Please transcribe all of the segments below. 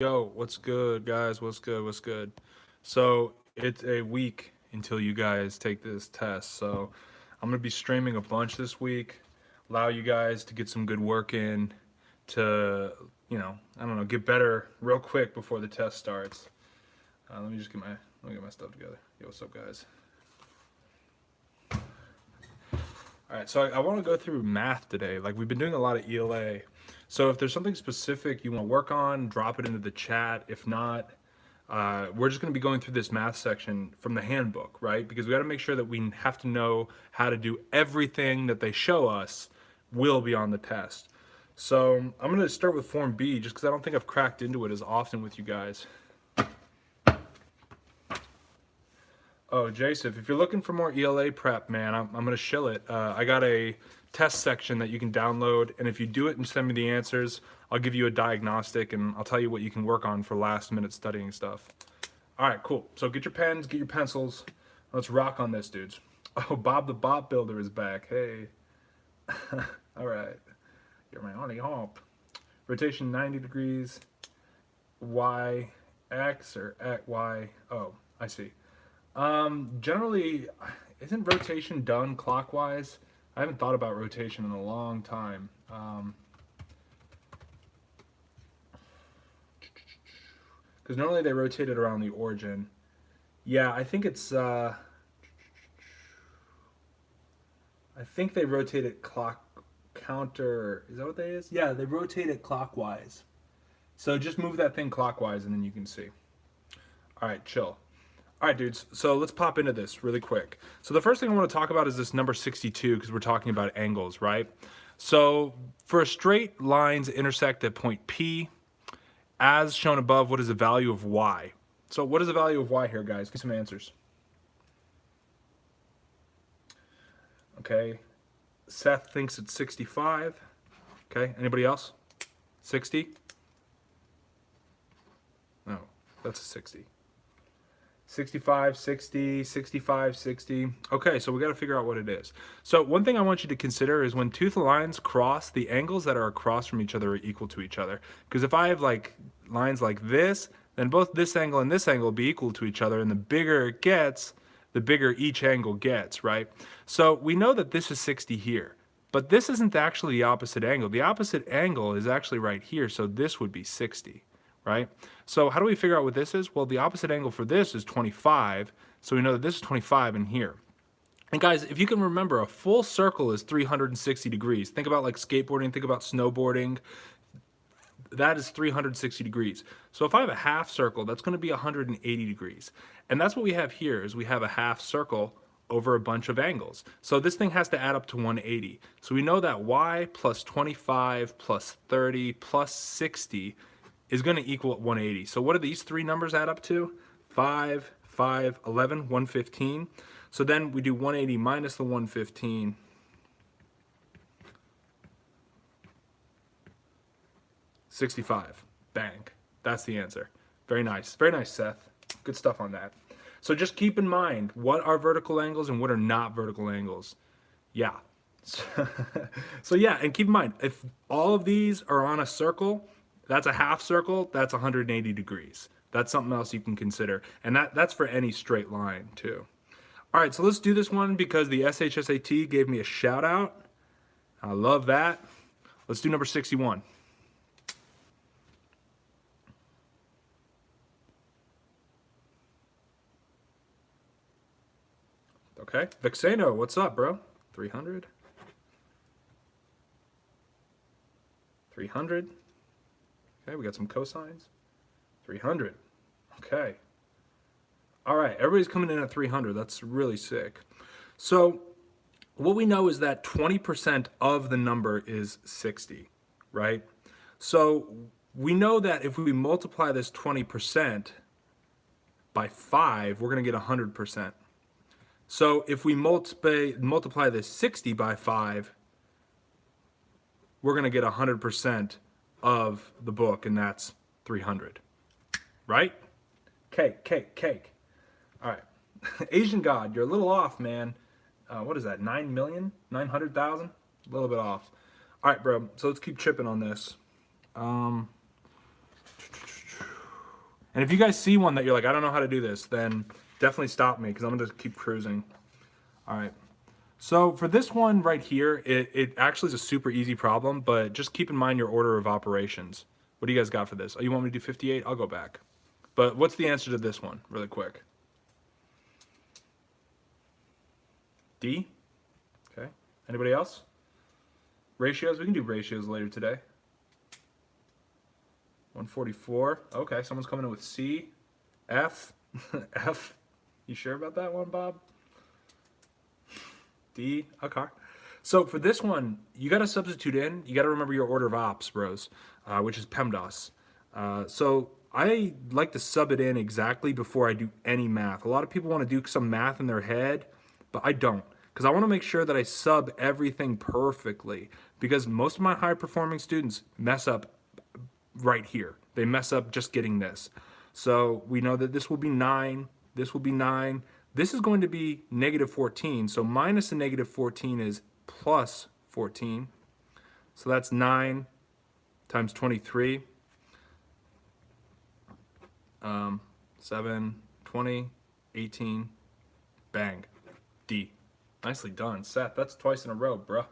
Yo, what's good, guys? What's good? What's good? So, it's a week until you guys take this test. So, I'm going to be streaming a bunch this week, allow you guys to get some good work in to, I don't know, get better real quick before the test starts. Let me get my stuff together. Yo, what's up, guys? All right, so I want to go through math today. Like, we've been doing a lot of ELA. So if there's something specific you want to work on, drop it into the chat. If not, we're just going to be going through this math section from the handbook, right? Because we got to make sure that we have to know how to do everything that they show us will be on the test. So I'm going to start with Form B just because I don't think I've cracked into it as often with you guys. Oh, Jasif, if you're looking for more ELA prep, man, I'm going to shill it. I got a test section that you can download, and if you do it and send me the answers, I'll give you a diagnostic, and I'll tell you what you can work on for last-minute studying stuff. All right, cool. So get your pens, get your pencils. Let's rock on this, dudes. Oh, Bob the Bot Builder is back. Hey. All right. You're my only hope. Rotation 90 degrees. Y, X, or X, Y. Oh, I see. Generally, isn't rotation done clockwise? I haven't thought about rotation in a long time. Because normally they rotate it around the origin. Yeah, I think it's, I think they rotate it clock counter. Is that what that is? Yeah, they rotate it clockwise. So just move that thing clockwise and then you can see. All right, chill. All right, dudes, so let's pop into this really quick. So the first thing I want to talk about is this number 62 because we're talking about angles, right? So for a straight lines intersect at point P, as shown above, what is the value of y? So what is the value of y here, guys? Get some answers. Okay, Seth thinks it's 65. Okay, anybody else? 60? No, that's a 60. 65, 60, 65, 60. Okay, so we got to figure out what it is. So one thing I want you to consider is when tooth lines cross, the angles that are across from each other are equal to each other. Because if I have like lines like this, then both this angle and this angle will be equal to each other, and the bigger it gets, the bigger each angle gets, right? So we know that this is 60 here, but this isn't actually the opposite angle. The opposite angle is actually right here, so this would be 60. Right? So how do we figure out what this is? Well, the opposite angle for this is 25, so we know that this is 25 in here. And guys, if you can remember, a full circle is 360 degrees. Think about like skateboarding, think about snowboarding. That is 360 degrees. So if I have a half circle, that's going to be 180 degrees. And that's what we have here is we have a half circle over a bunch of angles. So this thing has to add up to 180. So we know that y plus 25 plus 30 plus 60 is going to equal 180. So what do these three numbers add up to? 5, 5, 11, 115. So then we do 180 minus the 115. $65. Bang. That's the answer. Very nice. Very nice, Seth. Good stuff on that. So just keep in mind what are vertical angles and what are not vertical angles. Yeah. So yeah, and keep in mind, if all of these are on a circle, that's a half circle, that's 180 degrees. That's something else you can consider. And that's for any straight line too. All right, so let's do this one because the SHSAT gave me a shout out. I love that. Let's do number 61. Okay, Vexeno, what's up, bro? 300. 300. Okay, we got some cosines. 300. Okay. All right, everybody's coming in at 300. That's really sick. So what we know is that 20% of the number is 60, right? So we know that if we multiply this 20% by 5, we're going to get 100%. So if we multiply this 60 by 5, we're going to get 100% of the book, and that's 300. Right? Cake, cake, cake. All right. Asian God, you're a little off, man. What is that, 9 million? 900,000? A little bit off. All right, bro. So let's keep chipping on this. And if you guys see one that you're like, I don't know how to do this, then definitely stop me because I'm going to keep cruising. All right. So for this one right here, it actually is a super easy problem, but just keep in mind your order of operations. What do you guys got for this? Oh, you want me to do 58? I'll go back. But what's the answer to this one, really quick? D? Okay. Anybody else? Ratios? We can do ratios later today. 144. Okay, someone's coming in with C. F. F. You sure about that one, Bob? D. Okay. So for this one, you got to substitute in. You got to remember your order of ops, bros, which is PEMDAS. So I like to sub it in exactly before I do any math. A lot of people want to do some math in their head, but I don't, because I want to make sure that I sub everything perfectly, because most of my high performing students mess up right here. They mess up just getting this. So we know that this will be 9, this will be 9, this is going to be negative 14, so minus a negative 14 is plus 14. So that's 9 times 23. 7, 20, 18, bang, D. Nicely done, Seth. That's twice in a row, bruh.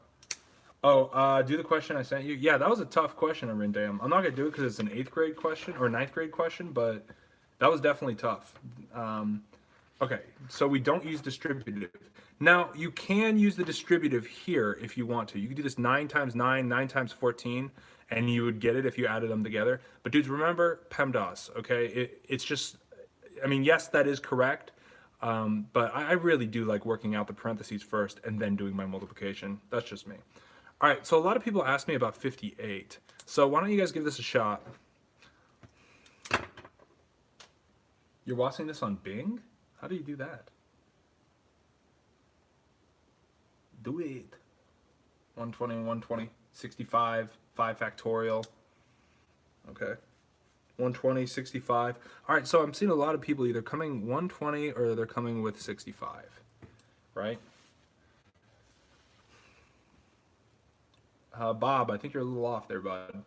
Oh, do the question I sent you. Yeah, that was a tough question, Arindam. I'm not gonna do it because it's an 8th grade question or 9th grade question, but that was definitely tough. Okay, so we don't use distributive. Now, you can use the distributive here if you want to. You can do this 9 times 9, 9 times 14, and you would get it if you added them together. But dudes, remember PEMDAS, okay? It's just, I mean, yes, that is correct, but I really do like working out the parentheses first and then doing my multiplication. That's just me. All right, so a lot of people ask me about 58. So why don't you guys give this a shot? You're watching this on Bing? How do you do that? Do it. 120, 120, 65, 5 factorial. Okay. 120, 65. All right, so I'm seeing a lot of people either coming 120 or they're coming with 65, right? Bob, I think you're a little off there, bud.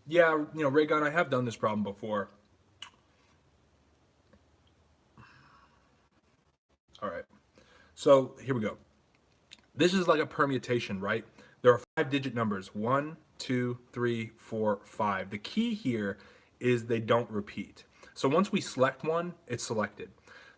Yeah, you know, Raygun, I have done this problem before. All right, so here we go. This is like a permutation, right? There are 5-digit numbers, 1, 2, 3, 4, 5. The key here is they don't repeat. So once we select one, it's selected.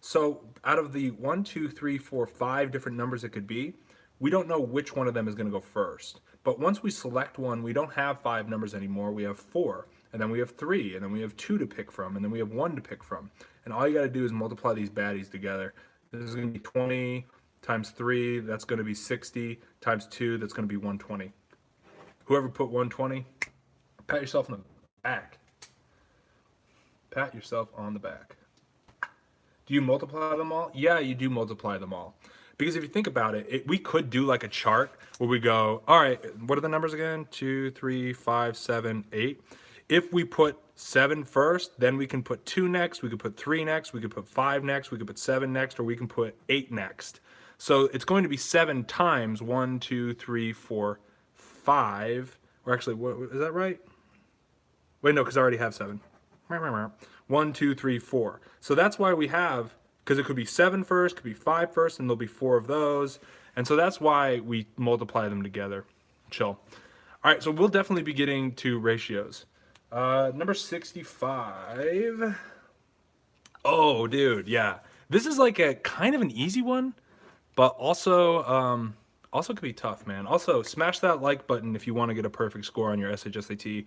So out of the 1, 2, 3, 4, 5 different numbers it could be, we don't know which one of them is going to go first. But once we select one, we don't have 5 numbers anymore. We have 4, and then we have 3, and then we have 2 to pick from, and then we have 1 to pick from. And all you got to do is multiply these baddies together. This is going to be 20 times 3, that's going to be 60, times 2, that's going to be 120. Whoever put 120, pat yourself on the back. Pat yourself on the back. Do you multiply them all? Yeah, you do multiply them all. Because if you think about it, we could do like a chart where we go, all right, what are the numbers again? 2, 3, 5, 7, 8. If we put 7 first, then we can put 2 next, we could put 3 next, we could put 5 next, we could put 7 next, or we can put 8 next. So it's going to be 7 times 1, 2, 3, 4, 5. Or actually, is that right? Wait, no, because I already have 7. 1, 2, 3, 4. So that's why we have, because it could be 7 first, could be 5 first, and there'll be 4 of those. And so that's why we multiply them together. Chill. All right, so we'll definitely be getting to ratios. Number 65. Oh, dude, yeah. This is like a kind of an easy one, but also could be tough, man. Also, smash that like button if you want to get a perfect score on your SHSAT.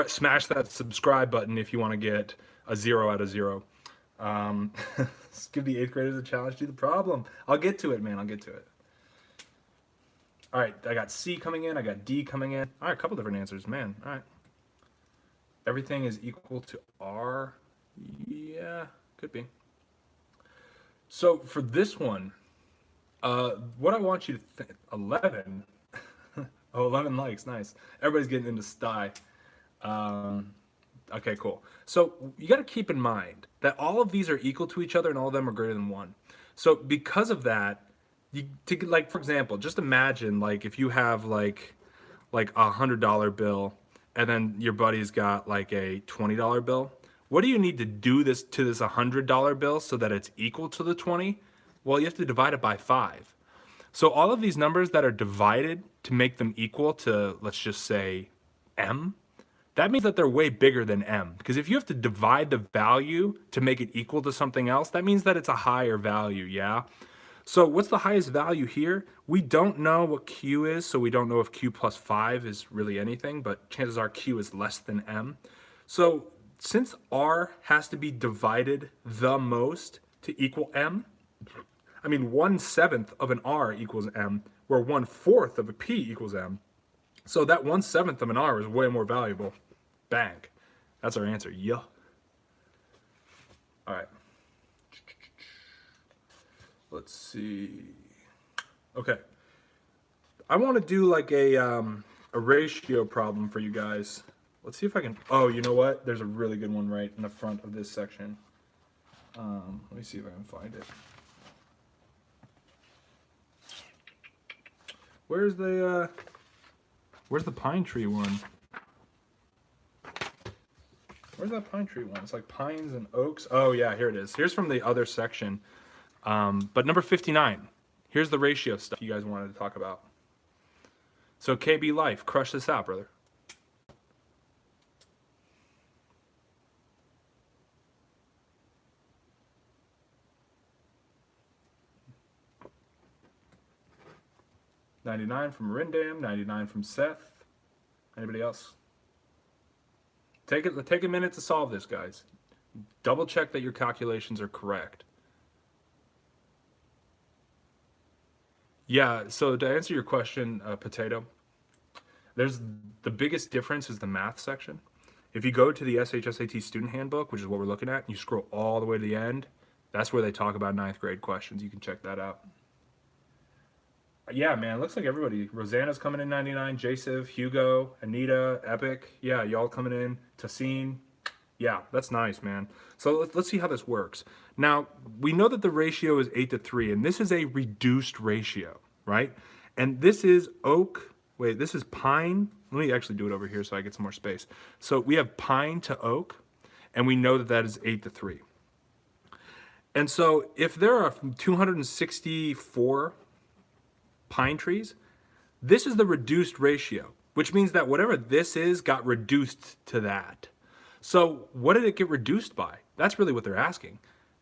Smash that subscribe button if you want to get a 0 out of 0. Give the 8th graders a challenge, do the problem. I'll get to it, man. I'll get to it. All right, I got C coming in. I got D coming in. All right, a couple different answers, man. All right. Everything is equal to R. Yeah, could be. So for this one, what I want you to think, 11. Oh, 11 likes, nice. Everybody's getting into sty. Okay, cool. So you got to keep in mind that all of these are equal to each other and all of them are greater than 1. So because of that, like, for example, just imagine like if you have like $100 bill, and then your buddy's got like a $20 bill. What do you need to do this to this $100 bill so that it's equal to the 20? Well, you have to divide it by 5. So all of these numbers that are divided to make them equal to, let's just say, m, that means that they're way bigger than m. Because if you have to divide the value to make it equal to something else, that means that it's a higher value, yeah? So what's the highest value here? We don't know what q is, so we don't know if q plus 5 is really anything, but chances are q is less than m. So since r has to be divided the most to equal m, I mean 1/7 of an r equals m, where 1/4 of a p equals m. So that 1/7 of an r is way more valuable. Bang. That's our answer. Yeah. All right. Let's see. Okay. I want to do like a ratio problem for you guys. Let's see if I can. Oh, you know what? There's a really good one right in the front of this section. Let me see if I can find it. Where's the pine tree one? Where's that pine tree one? It's like pines and oaks. Oh yeah, here it is. Here's from the other section. But number 59, here's the ratio stuff you guys wanted to talk about. So KB Life, crush this out, brother. $99 from Rindam, 99 from Seth. Anybody else? Take a minute to solve this, guys. Double check that your calculations are correct. Yeah, so to answer your question, Potato, there's the biggest difference is the math section. If you go to the SHSAT student handbook, which is what we're looking at, and you scroll all the way to the end, that's where they talk about 9th grade questions. You can check that out. Yeah, man, looks like everybody. Rosanna's coming in 99, Jasiv, Hugo, Anita, Epic. Yeah, y'all coming in. Tassine. Yeah, that's nice, man. So let's see how this works. Now, we know that the ratio is 8:3, and this is a reduced ratio, right? And this is oak. Wait, this is pine. Let me actually do it over here so I get some more space. So we have pine to oak, and we know that that is 8:3. And so if there are 264 pine trees, this is the reduced ratio, which means that whatever this is got reduced to that. So what did it get reduced by? That's really what they're asking.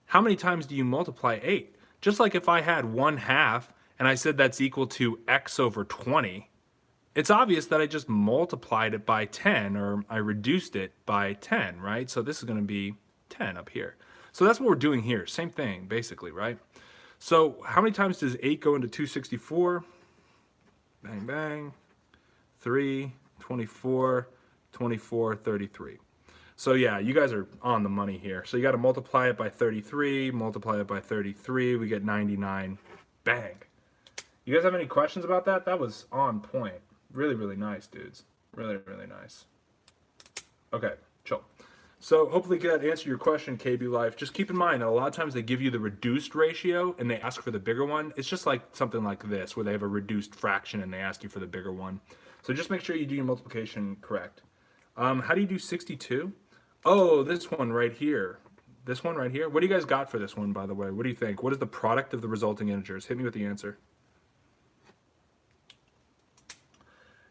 How many times do you multiply 8? Just like if I had 1/2 and I said that's equal to x over 20, it's obvious that I just multiplied it by 10, or I reduced it by 10, right? So this is going to be 10 up here. So that's what we're doing here. Same thing, basically, right? So how many times does 8 go into 264? Bang, bang. 3, 24, 24, 33. So yeah, you guys are on the money here. So you got to multiply it by 33, multiply it by 33, we get 99. Bang. You guys have any questions about that? That was on point. Really, really nice, dudes. Really, really nice. Okay, chill. So hopefully that answered your question, KB Life. Just keep in mind that a lot of times they give you the reduced ratio and they ask for the bigger one. It's just like something like this where they have a reduced fraction and they ask you for the bigger one. So just make sure you do your multiplication correct. How do you do 62? Oh, this one right here. This one right here. What do you guys got for this one, by the way? What do you think? What is the product of the resulting integers? Hit me with the answer.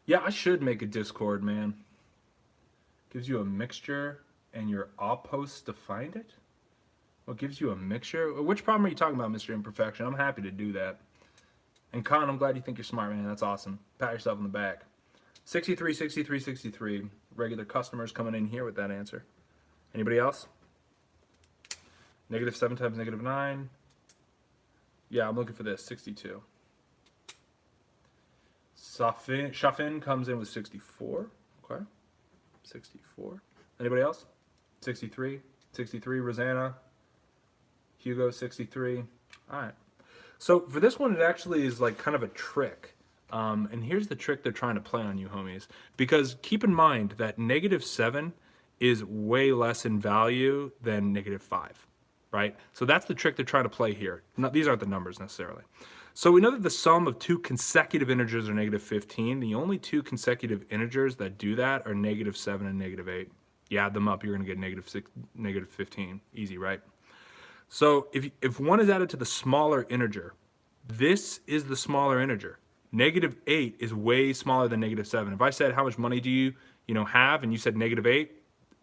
Yeah, I should make a Discord, man. Gives you a mixture and your opposed to find it? What gives you a mixture? Which problem are you talking about, Mr. Imperfection? I'm happy to do that. And Con, I'm glad you think you're smart, man. That's awesome. Pat yourself on the back. 63, 63, 63. Regular customers coming in here with that answer. Anybody else? -7 times -9. Yeah, I'm looking for this. 62. Shafin comes in with 64. Okay. 64. Anybody else? 63. 63. Rosanna. Hugo, 63. All right. So for this one, it actually is like kind of a trick. And here's the trick they're trying to play on you, homies. Because keep in mind that -7 is way less in value than -5, right? So that's the trick they're trying to play here. These aren't the numbers necessarily. So we know that the sum of two consecutive integers are negative 15. The only two consecutive integers that do that are negative 7 and negative 8. You add them up, you're going to get negative 15. Easy, right? So if one is added to the smaller integer, this is the smaller integer. Negative 8 is way smaller than negative 7. If I said, how much money do you have, and you said negative 8,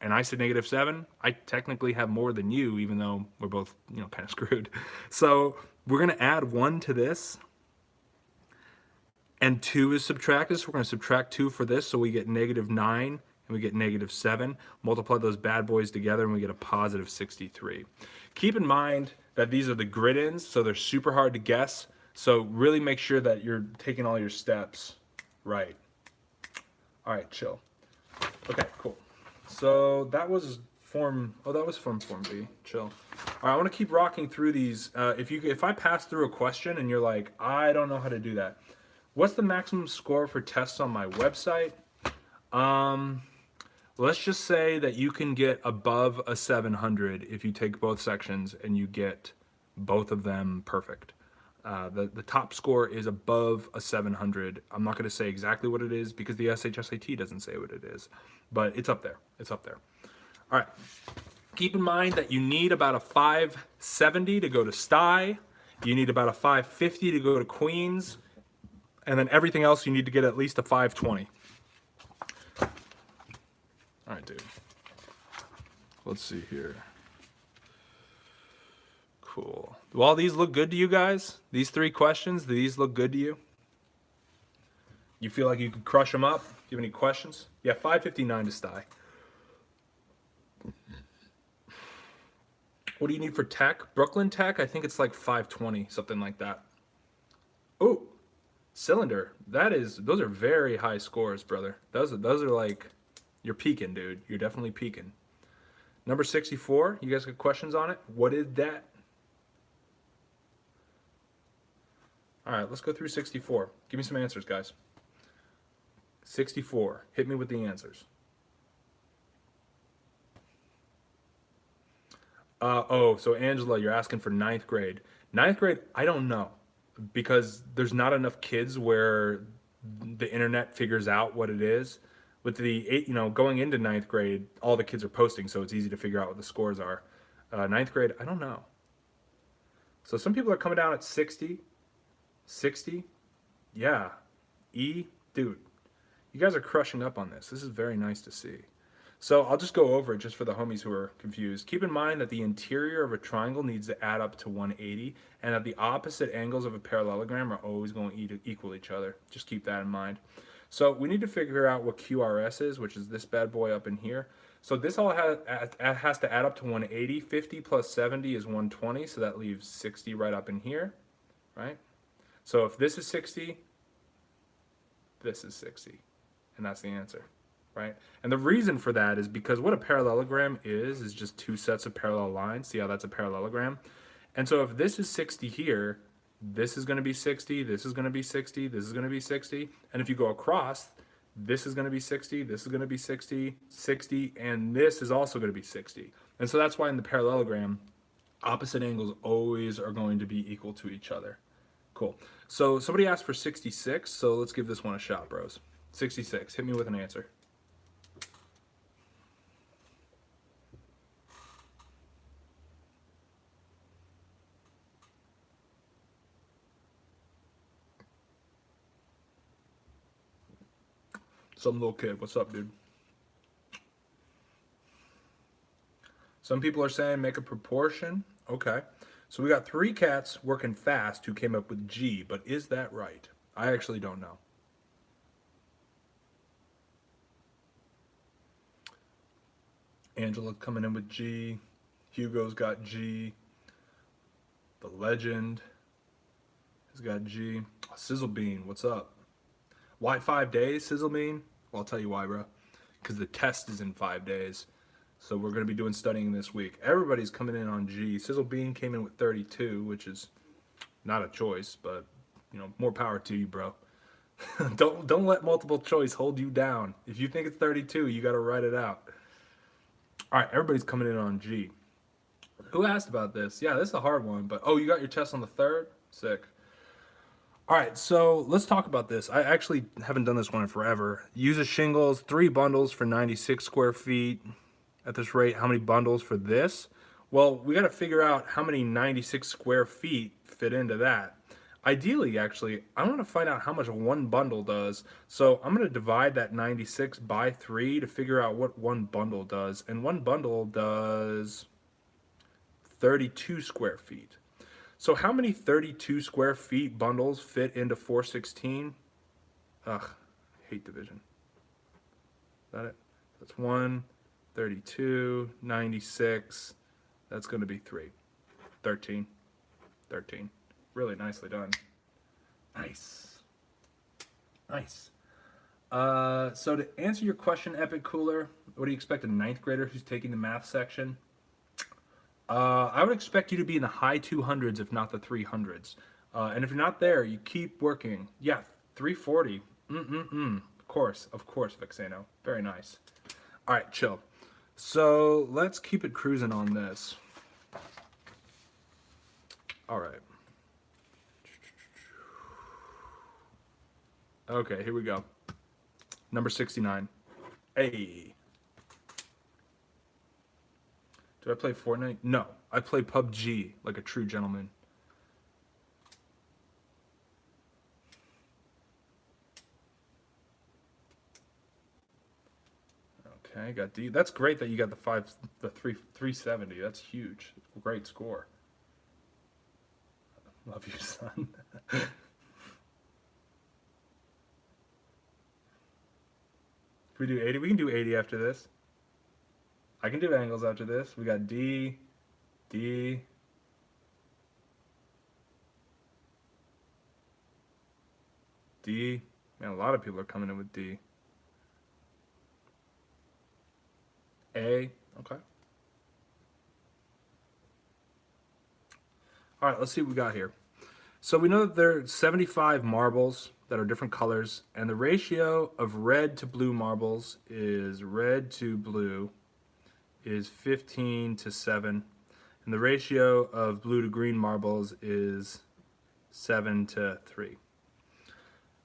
and I said negative 7, I technically have more than you, even though we're both kind of screwed. So we're going to add 1 to this, and 2 is subtracted, so we're going to subtract 2 for this, so we get negative 9, and we get negative 7. Multiply those bad boys together, and we get a positive 63. Keep in mind that these are the grid ends, so they're super hard to guess. So really make sure that you're taking all your steps right. All right, chill. Okay, cool. So that was form B. Chill. All right, I want to keep rocking through these. If I pass through a question and you're like, I don't know how to do that. What's the maximum score for tests on my website? Let's just say that you can get above a 700 if you take both sections and you get both of them perfect. The top score is above a 700. I'm not going to say exactly what it is because the SHSAT doesn't say what it is, but it's up there. It's up there. All right. Keep in mind that you need about a 570 to go to STI. You need about a 550 to go to Queens. And then everything else you need to get at least a 520. All right, dude. Let's see here. Cool. Do all these look good to you guys? These 3 questions, do these look good to you? You feel like you could crush them up? Do you have any questions? Yeah, 559 to STI. What do you need for tech? Brooklyn Tech, I think it's like 520, something like that. Oh, cylinder. Those are very high scores, brother. Those are like, you're peaking, dude. You're definitely peaking. Number 64, you guys got questions on it? What is that? All right, let's go through 64. Give me some answers, guys. 64. Hit me with the answers. So Angela, you're asking for 9th grade. 9th grade, I don't know, because there's not enough kids where the internet figures out what it is. With the going into 9th grade, all the kids are posting, so it's easy to figure out what the scores are. 9th grade, I don't know. So some people are coming down at 60. 60? Yeah. E? Dude, you guys are crushing up on this. This is very nice to see. So I'll just go over it just for the homies who are confused. Keep in mind that the interior of a triangle needs to add up to 180, and that the opposite angles of a parallelogram are always going to equal each other. Just keep that in mind. So we need to figure out what QRS is, which is this bad boy up in here. So this all has to add up to 180. 50 plus 70 is 120, so that leaves 60 right up in here, right? So if this is 60, this is 60, and that's the answer, right? And the reason for that is because what a parallelogram is just 2 sets of parallel lines. See how that's a parallelogram? And so if this is 60 here, this is going to be 60, this is going to be 60, this is going to be 60, and if you go across, this is going to be 60, this is going to be 60, 60, and this is also going to be 60. And so that's why in the parallelogram, opposite angles always are going to be equal to each other. Cool. So somebody asked for 66, so let's give this one a shot, bros. 66, hit me with an answer. Some little kid, what's up, dude? Some people are saying make a proportion. Okay. So we got 3 cats working fast who came up with G, but is that right? I actually don't know. Angela coming in with G. Hugo's got G. The legend has got G. Oh, Sizzle Bean, what's up? Why 5 days, Sizzle Bean? Well, I'll tell you why, bro. Because the test is in 5 days. So we're going to be doing studying this week. Everybody's coming in on G. Sizzle Bean came in with 32, which is not a choice, but more power to you, bro. Don't let multiple choice hold you down. If you think it's 32, you got to write it out. All right, everybody's coming in on G. Who asked about this? Yeah, this is a hard one, but oh, you got your test on the 3rd? Sick. All right, so let's talk about this. I actually haven't done this one in forever. Uses shingles, 3 bundles for 96 square feet. At this rate, how many bundles for this? Well, we got to figure out how many 96 square feet fit into that. Ideally, actually, I want to find out how much one bundle does. So I'm going to divide that 96 by 3 to figure out what one bundle does. And one bundle does 32 square feet. So how many 32 square feet bundles fit into 416? Ugh, hate division. Is that it? That's 1, 32, 96. That's going to be 3. 13. 13. Really nicely done. Nice. Nice. So to answer your question, Epic Cooler, what do you expect a 9th grader who's taking the math section? I would expect you to be in the high 200s, if not the 300s. And if you're not there, you keep working. Yeah, 340. Of course, Vexano. Very nice. All right, chill. So let's keep it cruising on this. All right. Okay, here we go. Number 69. Hey. Did I play Fortnite? No, I play PUBG like a true gentleman. Okay, got D. That's great that you got the 370. That's huge. Great score. Love you, son. Can we do 80? We can do 80 after this. I can do angles after this. We got D, D, D. Man, a lot of people are coming in with D. A, okay. All right, let's see what we got here. So we know that there are 75 marbles that are different colors, and the ratio of red to blue marbles is red to blue is 15 to 7, and the ratio of blue to green marbles is 7 to 3.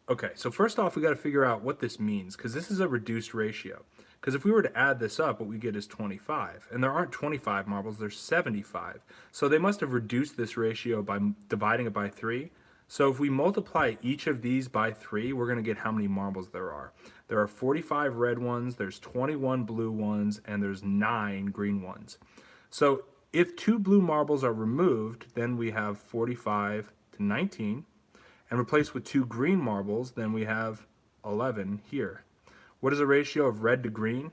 Okay, so first off, we got to figure out what this means, because this is a reduced ratio. Because if we were to add this up, what we get is 25. And there aren't 25 marbles, there's 75. So they must have reduced this ratio by dividing it by 3. So if we multiply each of these by 3, we're going to get how many marbles there are. There are 45 red ones, there's 21 blue ones, and there's 9 green ones. So if 2 blue marbles are removed, then we have 45 to 19. And replaced with 2 green marbles, then we have 11 here. What is the ratio of red to green?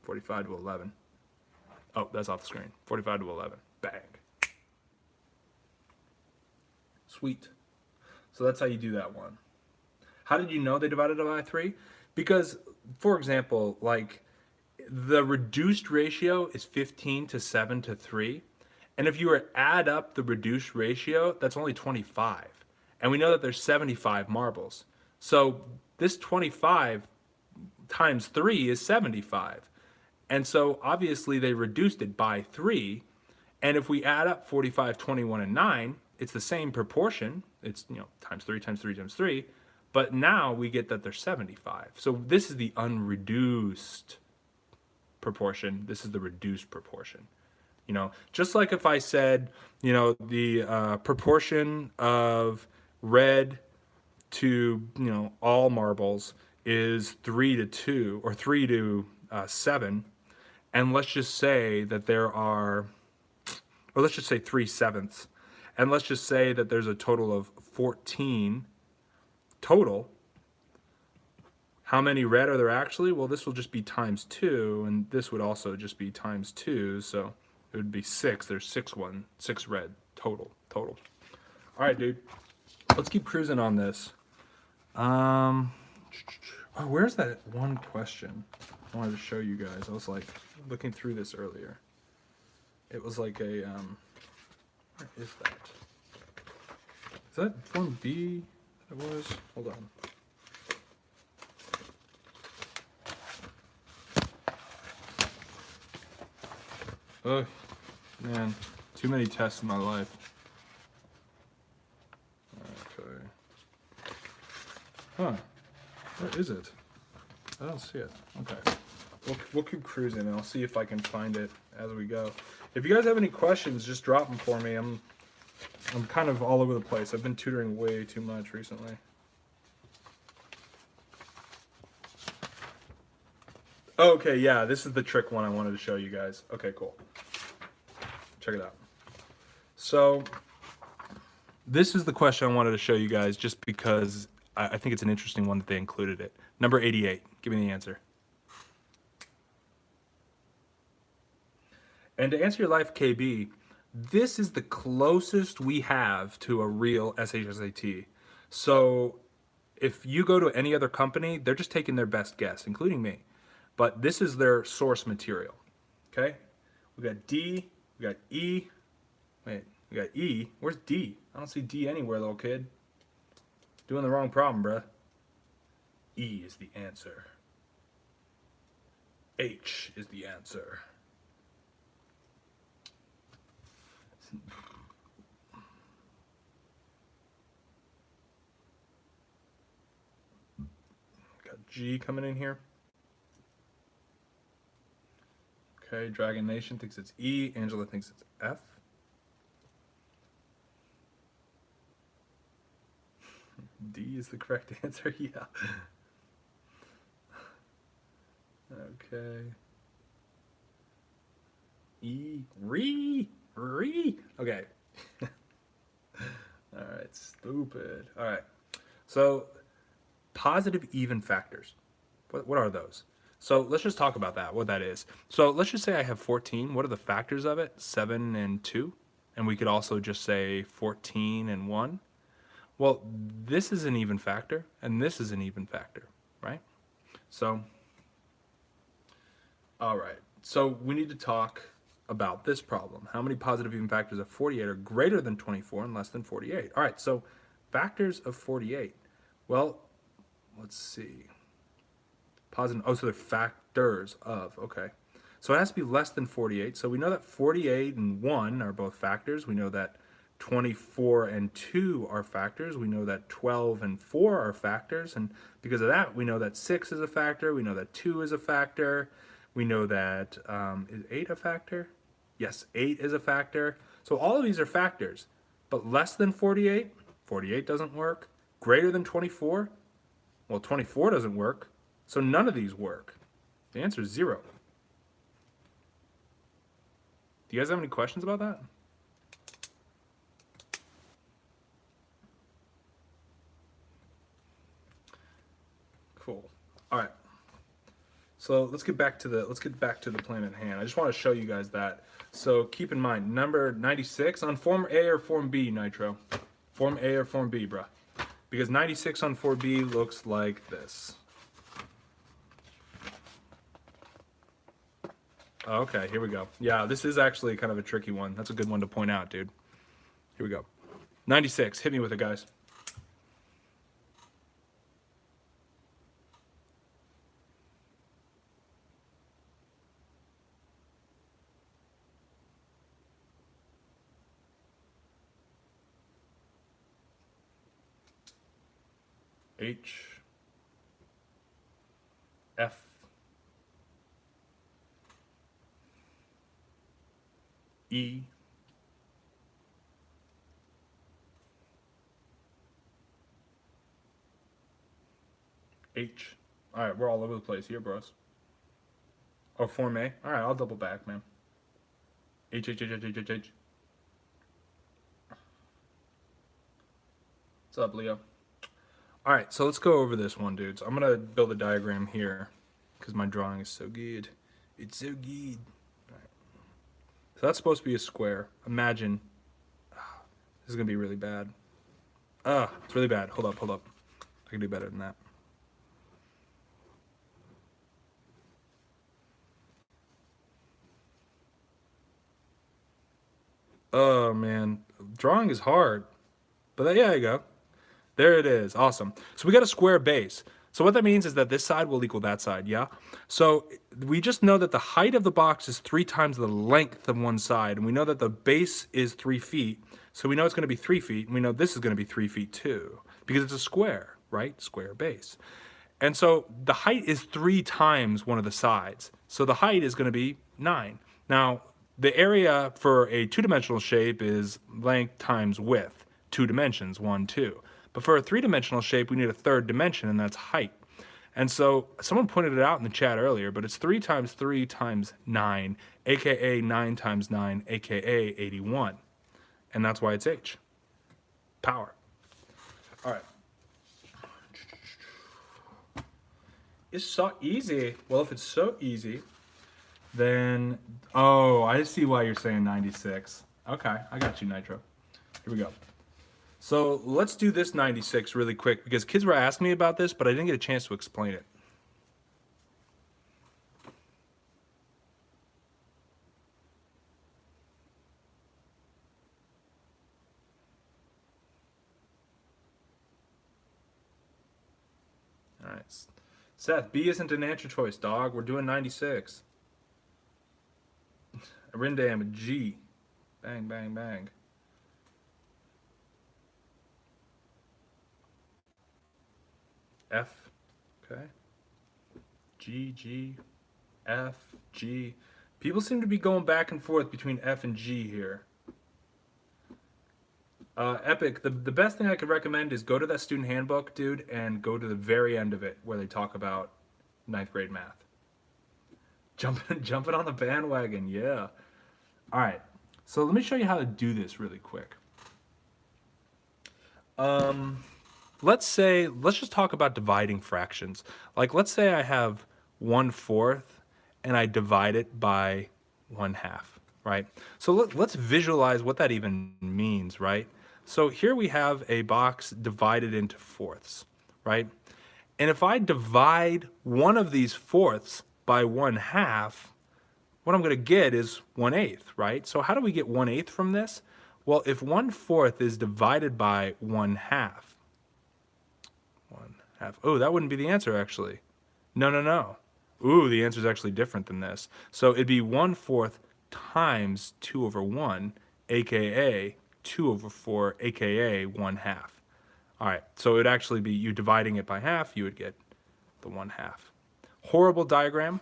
45 to 11. Oh, that's off the screen. 45 to 11. Bang. Sweet. So that's how you do that one. How did you know they divided it by 3? Because, for example, like the reduced ratio is 15 to 7 to 3. And if you were to add up the reduced ratio, that's only 25. And we know that there's 75 marbles. So this 25 times 3 is 75. And so obviously they reduced it by 3. And if we add up 45, 21, and 9, it's the same proportion. It's, times 3 times 3 times 3. But now we get that there's 75. So this is the unreduced proportion. This is the reduced proportion. Just like if I said, the proportion of red to, all marbles is 3 to 2 or 3 to 7. And let's just say that there are, or let's just say 3/7. And let's just say that there's a total of 14 total. How many red are there actually? Well, this will just be times 2, and this would also just be times 2, so it would be 6. There's 6 red total. All right, dude. Let's keep cruising on this. Oh, where's that one question I wanted to show you guys? I was like looking through this earlier. It was like a where is that? Is that form B? It was. Hold on. Oh, man, too many tests in my life. Okay. Huh. Where is it? I don't see it. Okay. We'll keep cruising and I'll see if I can find it as we go. If you guys have any questions, just drop them for me. I'm kind of all over the place. I've been tutoring way too much recently. Okay, yeah, this is the trick one I wanted to show you guys. Okay, cool. Check it out. So this is the question I wanted to show you guys just because I think it's an interesting one that they included it. Number 88. Give me the answer. And to answer your life, KB, this is the closest we have to a real SHSAT. So if you go to any other company, they're just taking their best guess, including me. But this is their source material. Okay? We got D, we got E. Wait, we got E. Where's D? I don't see D anywhere, little kid. Doing the wrong problem, bruh. E is the answer. H is the answer. Got G coming in here. Okay, Dragon Nation thinks it's E. Angela thinks it's F. D is the correct answer, yeah. Okay. E. Re. Okay. All right, stupid. All right. So, positive even factors. What are those? So let's just talk about that, what that is. So let's just say I have 14. What are the factors of it? 7 and 2. And we could also just say 14 and 1. Well, this is an even factor, and this is an even factor, right? So, all right. So we need to talk about this problem. How many positive even factors of 48 are greater than 24 and less than 48? All right, so factors of 48. Well, let's see. Positive, oh, so they're factors of, okay. So it has to be less than 48. So we know that 48 and 1 are both factors. We know that 24 and 2 are factors. We know that 12 and 4 are factors. And because of that, we know that 6 is a factor. We know that 2 is a factor. We know that, is 8 a factor? Yes, 8 is a factor. So all of these are factors. But less than 48, 48 doesn't work. Greater than 24, well, 24 doesn't work. So none of these work. The answer is 0. Do you guys have any questions about that? Cool. All right. So let's get back to the plan at hand. I just want to show you guys that. So keep in mind, number 96 on Form A or Form B, Nitro. Form A or Form B, bruh. Because 96 on 4B looks like this. Okay, here we go. Yeah, this is actually kind of a tricky one. That's a good one to point out, dude. Here we go. 96, hit me with it, guys. H, F, E, H. All right, we're all over the place here, bros. Oh, Form A. All right, I'll double back, man. H, H, H, H, H, H, H. What's up, Leo? All right, so let's go over this one, dudes. I'm gonna build a diagram here because my drawing is so good. It's so good. All right. So that's supposed to be a square. Imagine. This is gonna be really bad. It's really bad. Hold up. I can do better than that. Oh man, drawing is hard. But yeah, you go. There it is. Awesome. So we got a square base. So what that means is that this side will equal that side, yeah? So we just know that the height of the box is 3 times the length of one side. And we know that the base is 3 feet. So we know it's going to be 3 feet. And we know this is going to be 3 feet too. Because it's a square. right? Square base. And so the height is 3 times one of the sides. So the height is going to be 9. Now, the area for a two-dimensional shape is length times width, 2 dimensions, 1, 2. But for a three-dimensional shape, we need a third dimension, and that's height. And so someone pointed it out in the chat earlier, but it's 3 times 3 times 9, aka 9 times 9, aka 81. And that's why it's H. Power. All right. It's so easy. Well, if it's so easy, then, oh, I see why you're saying 96. Okay, I got you, Nitro. Here we go. So let's do this 96 really quick because kids were asking me about this, but I didn't get a chance to explain it. All right. Seth, B isn't an answer choice, dog. We're doing 96. Rindam, G. Bang, bang, bang. F. Okay. G, G, F, G. People seem to be going back and forth between F and G here. Epic, the best thing I could recommend is go to that student handbook, dude, and go to the very end of it where they talk about 9th grade math. Jumping on the bandwagon, yeah. All right, so let me show you how to do this really quick. Let's just talk about dividing fractions. Like, let's say I have 1/4 and I divide it by 1/2, right? So let's visualize what that even means, right? So here we have a box divided into fourths, right? And if I divide one of these fourths by 1/2, what I'm going to get is 1/8, right? So how do we get 1/8 from this? Well, if 1/4 is divided by 1/2, 1/2. Oh, that wouldn't be the answer, actually. No. Ooh, the answer is actually different than this. So it'd be 1/4 times 2/1, aka 2/4, aka 1/2. All right, so it would actually be you dividing it by half, you would get the 1/2. Horrible diagram.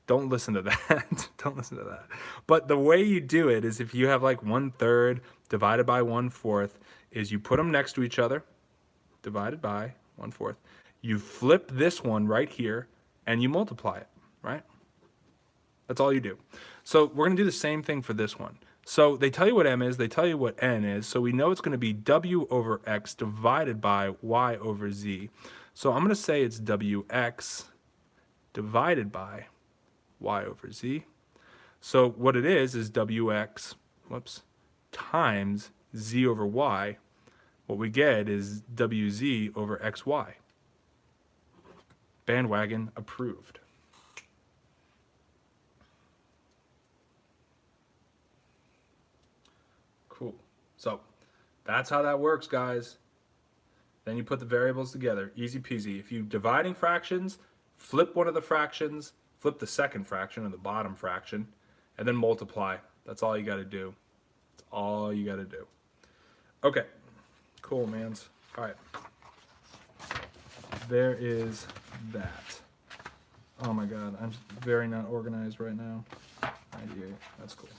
Don't listen to that. Don't listen to that. But the way you do it is if you have like 1/3 divided by 1/4 is you put them next to each other, divided by 1/4. You flip this one right here and you multiply it, right? That's all you do. So we're going to do the same thing for this one. So they tell you what m is, they tell you what n is, so we know it's going to be w over x divided by y over z. So I'm going to say it's wx divided by y over z. So what it is wx, times z over y. What we get is wz over xy. Bandwagon approved. Cool. So that's how that works, guys. Then you put the variables together. Easy peasy. If you're dividing fractions, flip one of the fractions, flip the second fraction or the bottom fraction, and then multiply. That's all you got to do. That's all you got to do. Okay. Cool, mans. All right. There is that. Oh my god, I'm very not organized right now. 98. That's cool.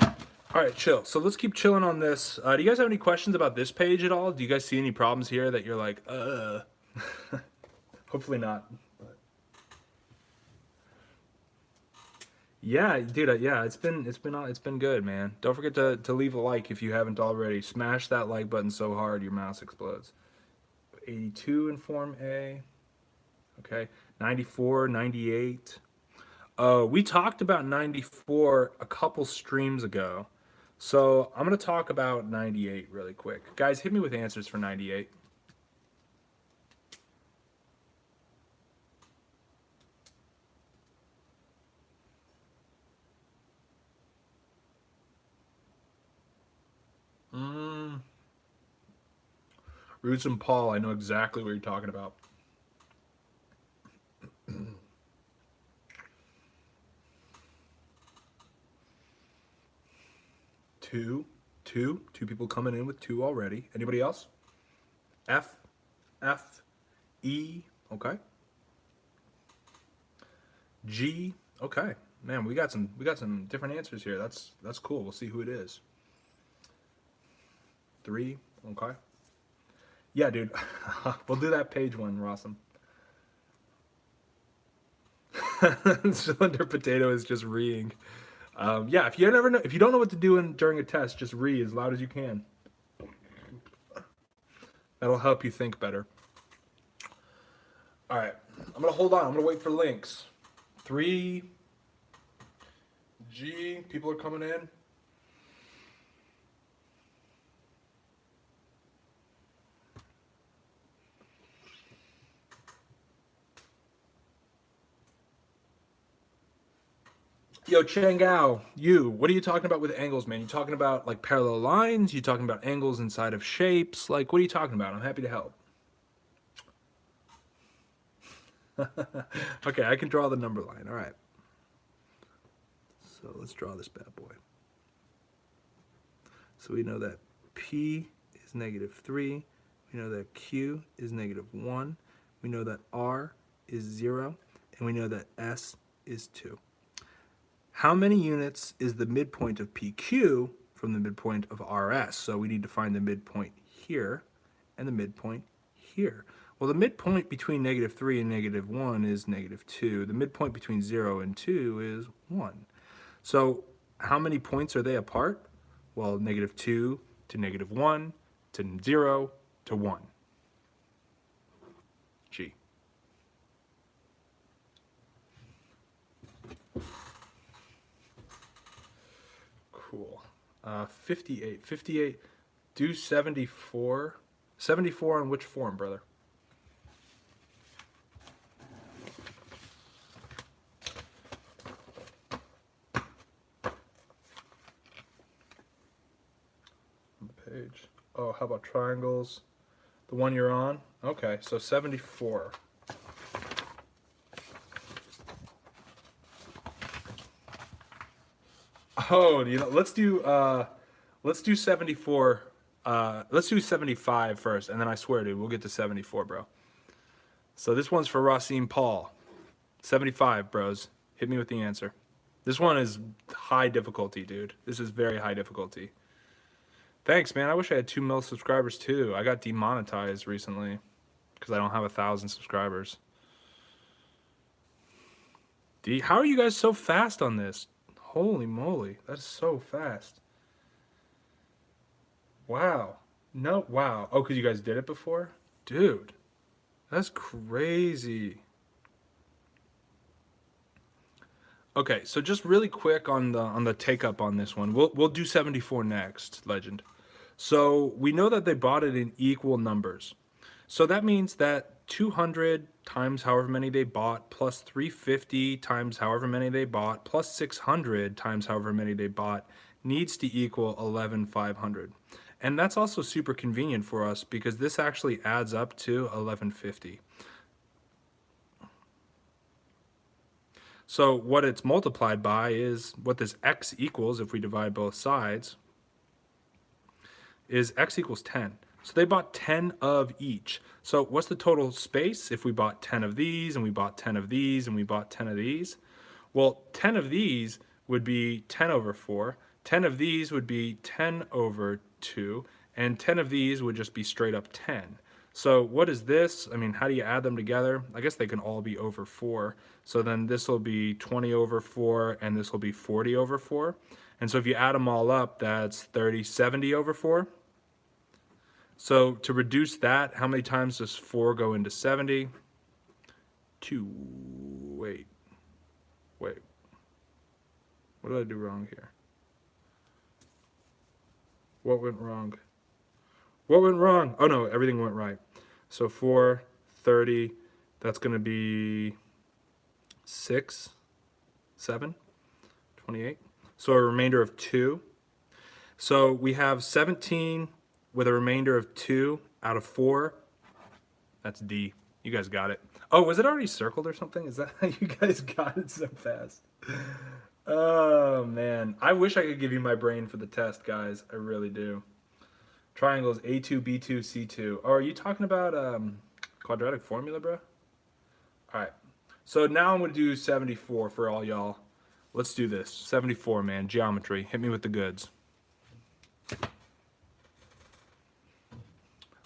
All right, chill. So let's keep chilling on this. Do you guys have any questions about this page at all? Do you guys see any problems here that you're like, Hopefully not. But yeah, dude. Yeah, it's been good, man. Don't forget to leave a like if you haven't already. Smash that like button so hard your mouse explodes. 82 in Form A. Okay, 94, 98. We talked about 94 a couple streams ago. So I'm going to talk about 98 really quick. Guys, hit me with answers for 98. Roots and Paul, I know exactly what you're talking about. Two people coming in with 2 already. Anybody else? F, F, E, okay. G, okay. Man, we got some different answers here. That's cool. We'll see who it is. 3, okay. Yeah, dude. We'll do that page one, Rossum. Cylinder potato is just reeing. Yeah, if you don't know what to do during a test, just ree as loud as you can. That'll help you think better. All right, I'm gonna hold on. I'm gonna wait for links. 3, G. People are coming in. Yo, Changao, what are you talking about with angles, man? You talking about like parallel lines? You talking about angles inside of shapes? Like, what are you talking about? I'm happy to help. Okay, I can draw the number line. All right. So let's draw this bad boy. So we know that P is -3. We know that Q is -1. We know that R is 0. And we know that S is 2. How many units is the midpoint of PQ from the midpoint of RS? So we need to find the midpoint here and the midpoint here. Well, the midpoint between -3 and -1 is -2. The midpoint between 0 and 2 is 1. So how many points are they apart? Well, -2 to -1 to 0 to 1. G. Cool. 58. 58. Do 74. 74 on which form, brother? Page. Oh, how about triangles? The one you're on? Okay, so 74. Oh, let's do 74. Let's do 75 first, and then I swear, dude, we'll get to 74, bro. So this one's for Racine Paul. 75, bros. Hit me with the answer. This one is high difficulty, dude. This is very high difficulty. Thanks, man. I wish I had 2 mil subscribers too. I got demonetized recently because I don't have 1,000 subscribers. How are you guys so fast on this? Holy moly, that's so fast. Wow. No, wow. Oh, because you guys did it before? Dude, that's crazy. Okay, so just really quick on the take up on this one. We'll do 74 next, Legend. So we know that they bought it in equal numbers. So that means that 200 times however many they bought, plus 350 times however many they bought, plus 600 times however many they bought, needs to equal 11,500. And that's also super convenient for us because this actually adds up to 1150. So what it's multiplied by is what this x equals, if we divide both sides, is x equals 10. So they bought 10 of each. So what's the total space if we bought 10 of these and we bought 10 of these and we bought 10 of these? Well, 10 of these would be 10 over 4. 10 of these would be 10 over 2. And 10 of these would just be straight up 10. So what is this? I mean, how do you add them together? I guess they can all be over 4. So then this will be 20 over 4 and this will be 40 over 4. And so if you add them all up, that's 70 over 4. So to reduce that, how many times does 4 go into 70? 2. Wait. What did I do wrong here? What went wrong? What went wrong? Oh no, everything went right. So 4, 30, that's going to be 6, 7, 28. So a remainder of 2. So we have 17 with a remainder of 2 out of 4. That's D. You guys got it. Oh, was it already circled or something? Is that how you guys got it so fast? Oh, man. I wish I could give you my brain for the test, guys. I really do. Triangles A2, B2, C2. Oh, are you talking about Quadratic formula, bro? All right. So now I'm going to do 74 for all y'all. Let's do this. 74, man. Geometry. Hit me with the goods.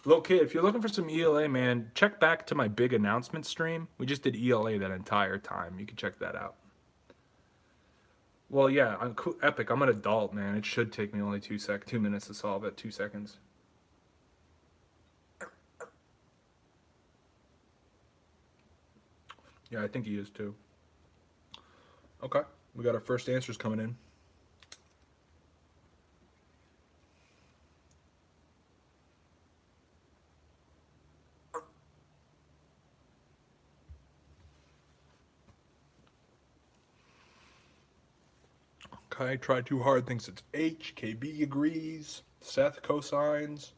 Little kid, if you're looking for some ELA, man, check back to my big announcement stream. We just did ELA that entire time. You can check that out. Well, yeah, I'm epic. I'm an adult, man. It should take me only 2 minutes to solve it. 2 seconds. Yeah, I think he is too. Okay, we got our first answers coming in. Okay, tried too hard, thinks it's H. KB agrees. Seth cosines.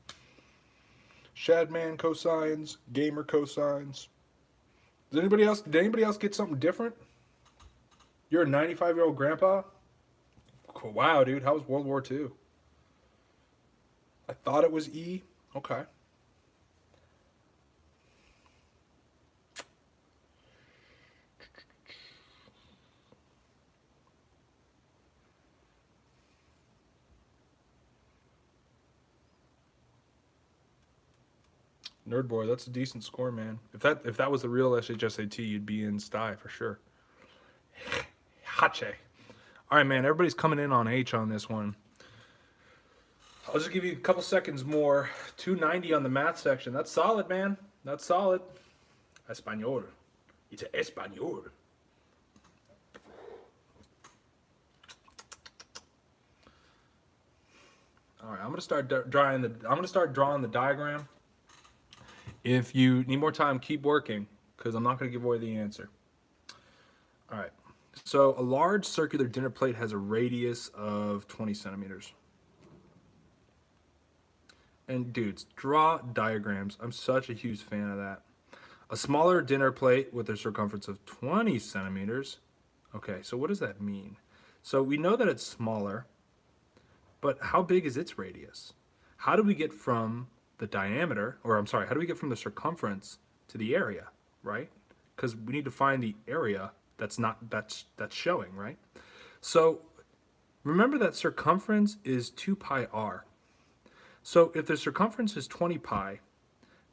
Shadman cosines. Gamer cosines. Did anybody else get something different? You're a 95-year-old grandpa? Cool. Wow, dude, how was World War II? I thought it was E. Okay. Nerd boy, that's a decent score, man. If that was the real SHSAT, you'd be in sty for sure. Hache. All right, man. Everybody's coming in on H on this one. I'll just give you a couple seconds more. 290 on the math section. That's solid, man. That's solid. Español. It's Español. All right, I'm gonna start drawing the diagram. If you need more time, keep working, because I'm not going to give away the answer. All right. So a large circular dinner plate has a radius of 20 centimeters. And dudes, draw diagrams. I'm such a huge fan of that. A smaller dinner plate with a circumference of 20 centimeters. Okay, so what does that mean? So we know that it's smaller, but how big is its radius? How do we get from the diameter, or I'm sorry, how do we get from the circumference to the area, right? Because we need to find the area that's showing, right? So remember that circumference is 2 pi r. So if the circumference is 20 pi,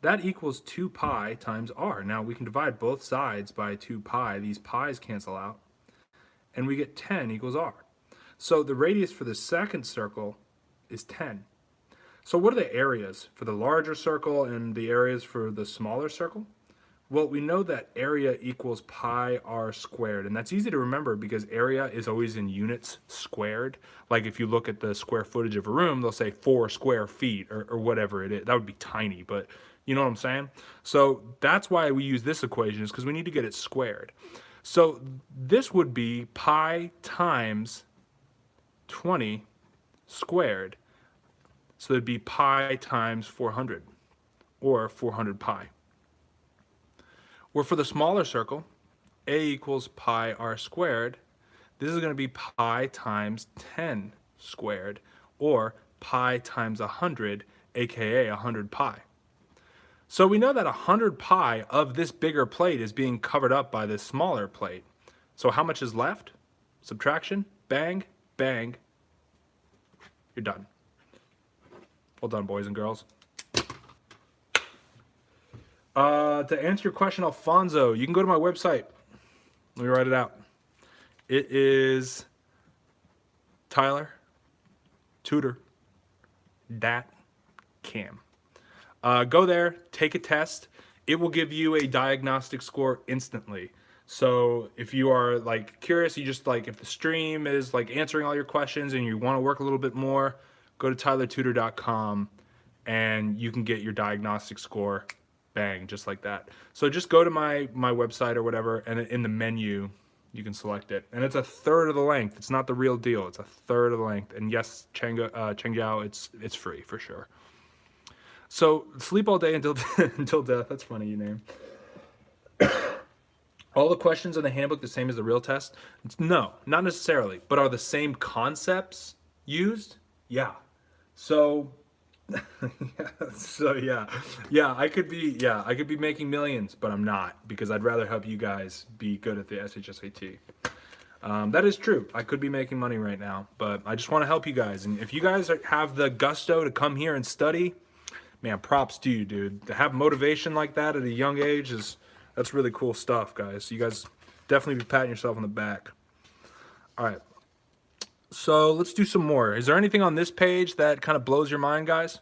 that equals 2 pi times r. Now we can divide both sides by 2 pi. These pi's cancel out, and we get 10 equals r. So the radius for the second circle is 10. So what are the areas for the larger circle and the areas for the smaller circle? Well, we know that area equals pi r squared, and that's easy to remember because area is always in units squared. Like if you look at the square footage of a room, they'll say 4 square feet or whatever it is. That would be tiny, but you know what I'm saying? So that's why we use this equation, is because we need to get it squared. So this would be pi times 20 squared. So it'd be pi times 400, or 400 pi. Where for the smaller circle, a equals pi r squared, this is going to be pi times 10 squared, or pi times 100, aka 100 pi. So we know that 100 pi of this bigger plate is being covered up by this smaller plate. So how much is left? Subtraction, bang, bang, you're done. Well done, boys and girls. To answer your question, Alfonso, you can go to my website. Let me write it out. It is tylertutor.com. Go there, take a test. It will give you a diagnostic score instantly. So if you are like curious, you just like, if the stream is like answering all your questions and you want to work a little bit more, go to tylertutor.com and you can get your diagnostic score, bang, just like that. So just go to my website or whatever, and in the menu, you can select it. And it's a third of the length. It's not the real deal. It's a third of the length. And yes, Chengjiao, it's free for sure. So sleep all day until until death. That's funny, you name. All the questions in the handbook the same as the real test? No, not necessarily. But are the same concepts used? Yeah. So Yeah, I could be making millions, but I'm not because I'd rather help you guys be good at the SHSAT. That is true. I could be making money right now, but I just want to help you guys. And if you guys have the gusto to come here and study, man, props to you, dude. To have motivation like that at a young age that's really cool stuff, guys. You guys definitely be patting yourself on the back. All right. So let's do some more. Is there anything on this page that kind of blows your mind, guys?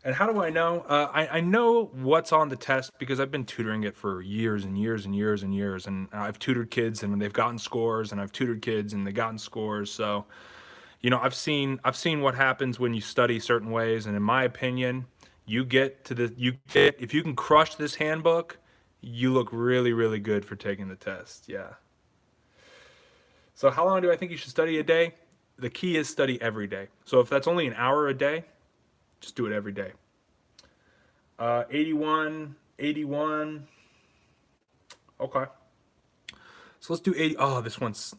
And how do I know? I know what's on the test because I've been tutoring it for years and years and years and years. And I've tutored kids and they've gotten scores, and I've tutored kids and they've gotten scores. So, I've seen what happens when you study certain ways. And in my opinion, if you can crush this handbook, you look really, really good for taking the test. Yeah. So how long do I think you should study a day? The key is study every day. So if that's only an hour a day, just do it every day. 81, 81. Okay. So let's do 80. Oh, this one's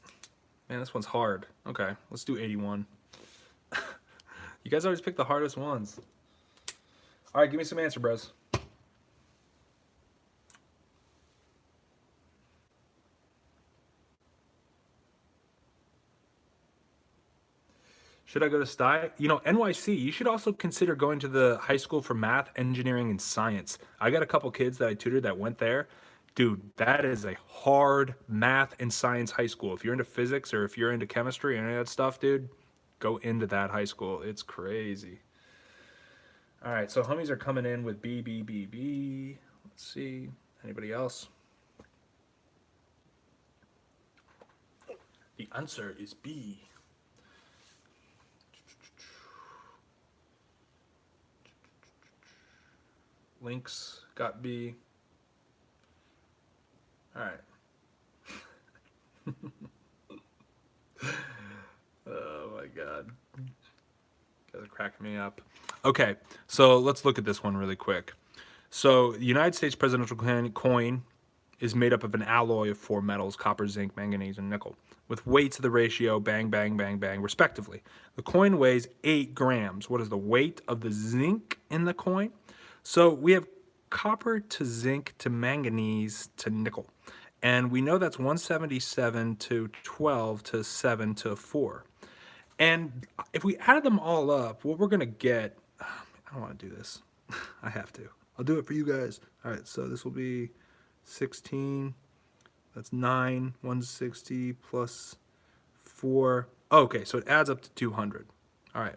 hard. Okay, let's do 81. You guys always pick the hardest ones. All right, give me some answer, bros. Should I go to STY? NYC, you should also consider going to the high school for math, engineering, and science. I got a couple kids that I tutored that went there. Dude, that is a hard math and science high school. If you're into physics or if you're into chemistry and any of that stuff, dude, go into that high school. It's crazy. All right, so homies are coming in with B, B, B, B. Let's see. Anybody else? The answer is B. Links got B. All right. Oh my God. You guys are cracking me up. Okay, so let's look at this one really quick. So the United States presidential coin is made up of an alloy of four metals: copper, zinc, manganese, and nickel, with weights of the ratio bang, bang, bang, bang, respectively. The coin weighs 8 grams. What is the weight of the zinc in the coin? So we have copper to zinc to manganese to nickel. And we know that's 177 to 12 to 7 to 4. And if we add them all up, what we're going to get, I don't want to do this. I have to. I'll do it for you guys. All right, so this will be 16. That's 9, 160 plus 4. Okay, so it adds up to 200. All right.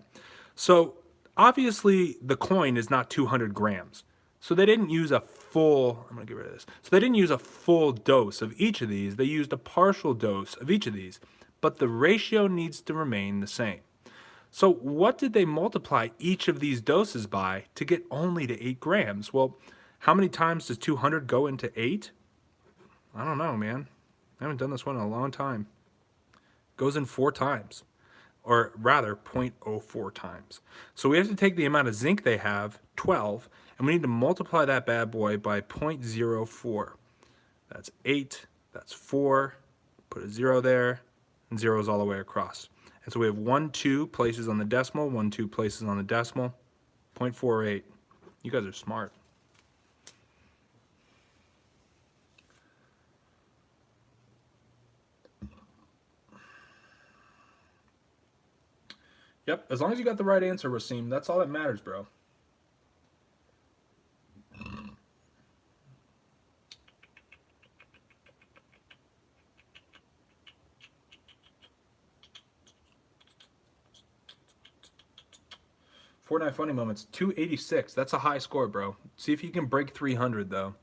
So obviously the coin is not 200 grams. So they didn't use a full, I'm going to get rid of this. So they didn't use a full dose of each of these. They used a partial dose of each of these. But the ratio needs to remain the same. So what did they multiply each of these doses by to get only to 8 grams? Well, how many times does 200 go into 8? I don't know, man. I haven't done this one in a long time. Goes in 4 times, or rather 0.04 times. So we have to take the amount of zinc they have, 12, and we need to multiply that bad boy by 0.04. That's 8, that's 4, put a 0 there, and zeros all the way across. And so we have 1, 2 places on the decimal, 1, 2 places on the decimal, 0.48. You guys are smart. Yep, as long as you got the right answer, Rasim, that's all that matters, bro. Fortnite funny moments, 286. That's a high score, bro. See if you can break 300, though.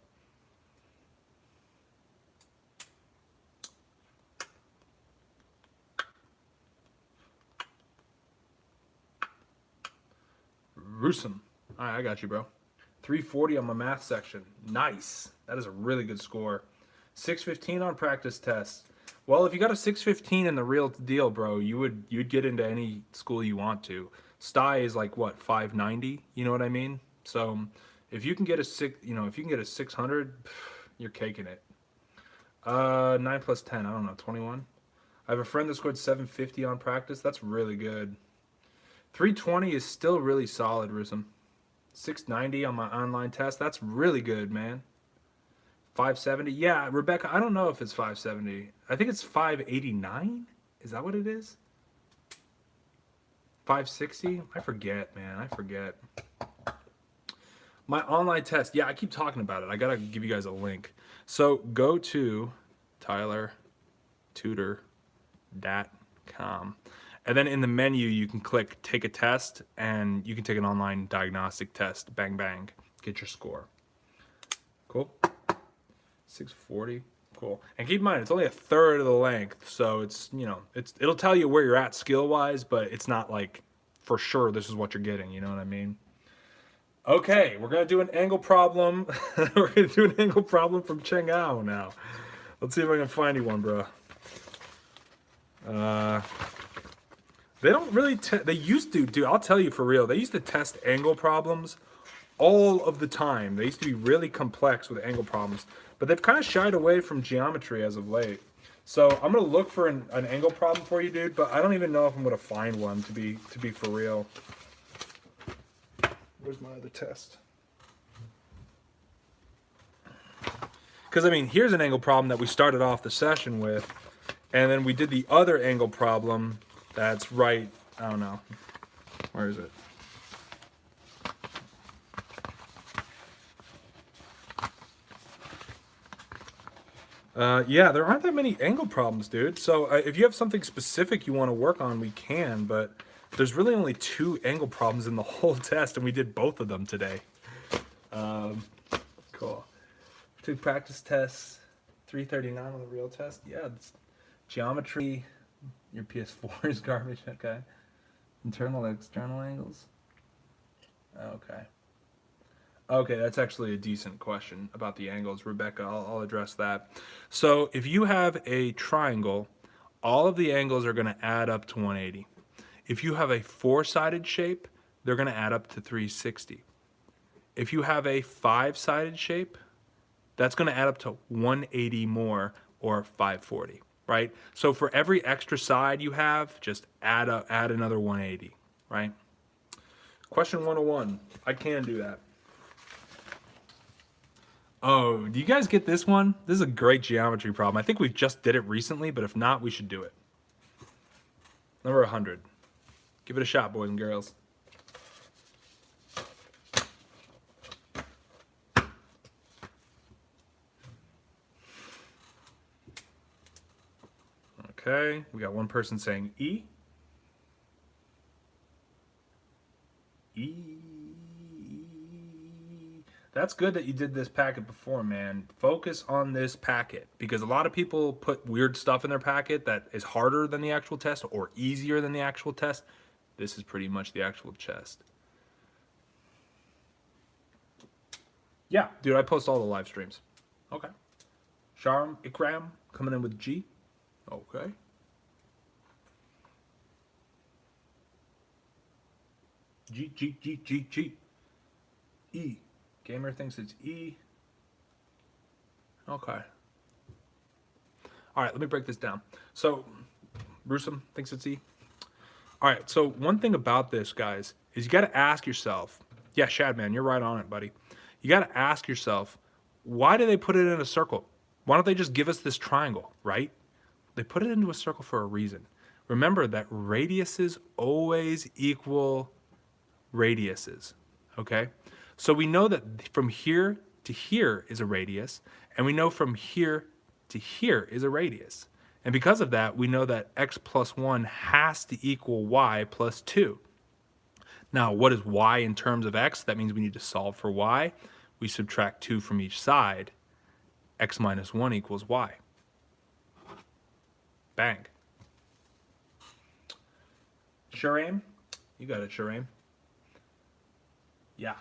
Gruesome. All right, I got you, bro. 340 on my math section. Nice. That is a really good score. 615 on practice tests. Well, if you got a 615 in the real deal, bro, you'd get into any school you want to. STY is like what, 590? You know what I mean? So if you can get a 600, you're caking it. 9 plus 10, I don't know, 21. I have a friend that scored 750 on practice. That's really good. 320 is still really solid, Rusum. 690 on my online test. That's really good, man. 570. Yeah, Rebecca, I don't know if it's 570. I think it's 589. Is that what it is? 560? I forget, man. I forget. My online test. Yeah, I keep talking about it. I got to give you guys a link. So go to tylertutor.com. And then in the menu, you can click take a test, and you can take an online diagnostic test. Bang, bang. Get your score. Cool. 640. Cool. And keep in mind, it's only a third of the length. So it's, you know, it'll tell you where you're at skill-wise, but it's not like for sure this is what you're getting. You know what I mean? Okay, we're going to do an angle problem. We're going to do an angle problem from Chengao now. Let's see if I can find you one, bro. They don't really, they used to, dude, I'll tell you for real, they used to test angle problems all of the time. They used to be really complex with angle problems, but they've kind of shied away from geometry as of late. So I'm going to look for an angle problem for you, dude, but I don't even know if I'm going to find one to be for real. Where's my other test? Because, I mean, here's an angle problem that we started off the session with, and then we did the other angle problem that's right, I don't know, where is it? Yeah, there aren't that many angle problems, dude. So if you have something specific you want to work on, we can, but there's really only 2 angle problems in the whole test, and we did both of them today. Cool. 2 practice tests, 339 on the real test. Yeah, it's geometry. Your PS4 is garbage. Okay. Internal, external angles. Okay. Okay, that's actually a decent question about the angles, Rebecca. I'll address that. So if you have a triangle, all of the angles are going to add up to 180. If you have a 4-sided shape, they're going to add up to 360. If you have a 5-sided shape, that's going to add up to 180 more, or 540, right? So for every extra side you have, just add another 180, right? Question 101. I can do that. Oh, do you guys get this one? This is a great geometry problem. I think we just did it recently, but if not, we should do it. Number 100. Give it a shot, boys and girls. Okay, we got one person saying E. E. That's good that you did this packet before, man. Focus on this packet, because a lot of people put weird stuff in their packet that is harder than the actual test or easier than the actual test. This is pretty much the actual test. Yeah, dude, I post all the live streams. Okay. Sharm Ikram coming in with G. Okay. G. E. Gamer thinks it's E. Okay. All right, let me break this down. So, Rusum thinks it's E. All right, so one thing about this, guys, is you got to ask yourself, yeah, Shadman, you're right on it, buddy. You got to ask yourself, why do they put it in a circle? Why don't they just give us this triangle, right? They put it into a circle for a reason. Remember that radiuses always equal radiuses, okay? So we know that from here to here is a radius, and we know from here to here is a radius. And because of that, we know that x plus 1 has to equal y plus 2. Now, what is y in terms of x? That means we need to solve for y. We subtract 2 from each side. X minus 1 equals y. Bang. Shuraim? You got it, Shuraim. Yeah.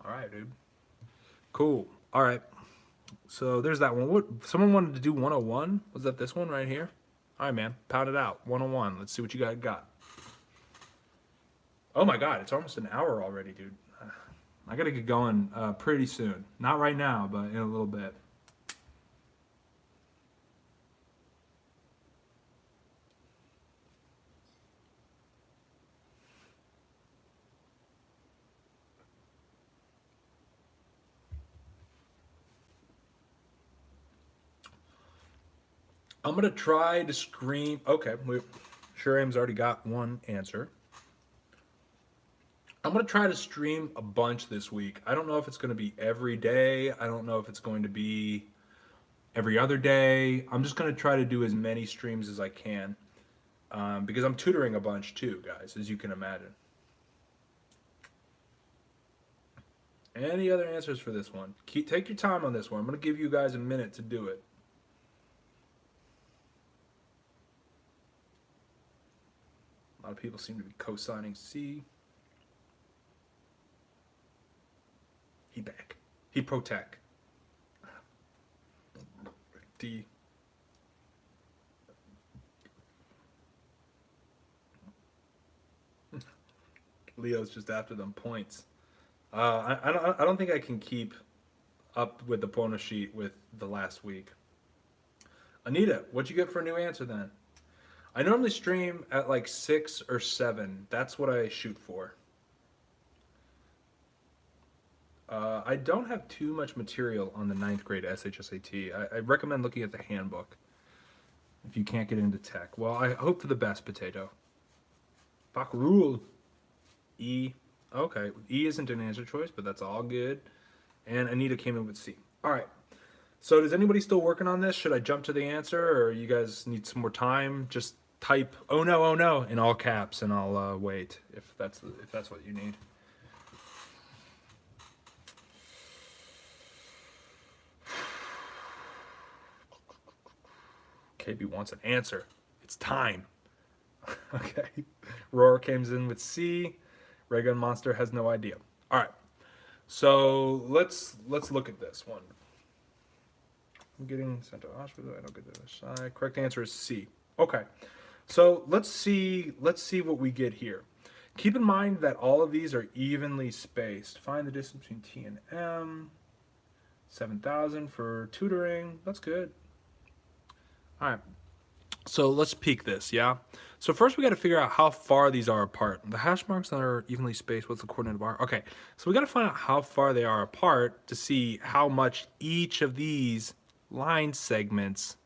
All right, dude. Cool. All right. So there's that one. What? Someone wanted to do 101? Was that this one right here? All right, man. Pound it out. 101. Let's see what you guys got. Oh my God, it's almost an hour already, dude. I gotta get going pretty soon. Not right now, but in a little bit. I'm gonna try to scream. Okay, Shuraim's already got one answer. I'm gonna try to stream a bunch this week. I don't know if it's gonna be every day. I don't know if it's going to be every other day. I'm just gonna try to do as many streams as I can because I'm tutoring a bunch too, guys, as you can imagine. Any other answers for this one? Take your time on this one. I'm gonna give you guys a minute to do it. A lot of people seem to be co-signing C. He back. He protect. D. Leo's just after them points. I don't think I can keep up with the bonus sheet with the last week. Anita, what'd you get for a new answer then? I normally stream at like 6 or 7. That's what I shoot for. I don't have too much material on the 9th grade SHSAT. I recommend looking at the handbook if you can't get into tech. Well, I hope for the best, Potato. Fuck rule. E. Okay, E isn't an answer choice, but that's all good. And Anita came in with C. All right. So does anybody still working on this? Should I jump to the answer, or you guys need some more time? Just type oh no" in all caps, and I'll wait if that's what you need. KB wants an answer. It's time. Okay. Roar comes in with C. Raygun Monster has no idea. All right. So let's look at this one. I'm getting sent to hospital. I don't get the other side. Correct answer is C. Okay. So let's see what we get here. Keep in mind that all of these are evenly spaced. Find the distance between T and M. 7,000 for tutoring. That's good. All right. So let's peek this, yeah? So first we got to figure out how far these are apart. The hash marks that are evenly spaced, what's the coordinate of R? Okay, so we got to find out how far they are apart to see how much each of these line segments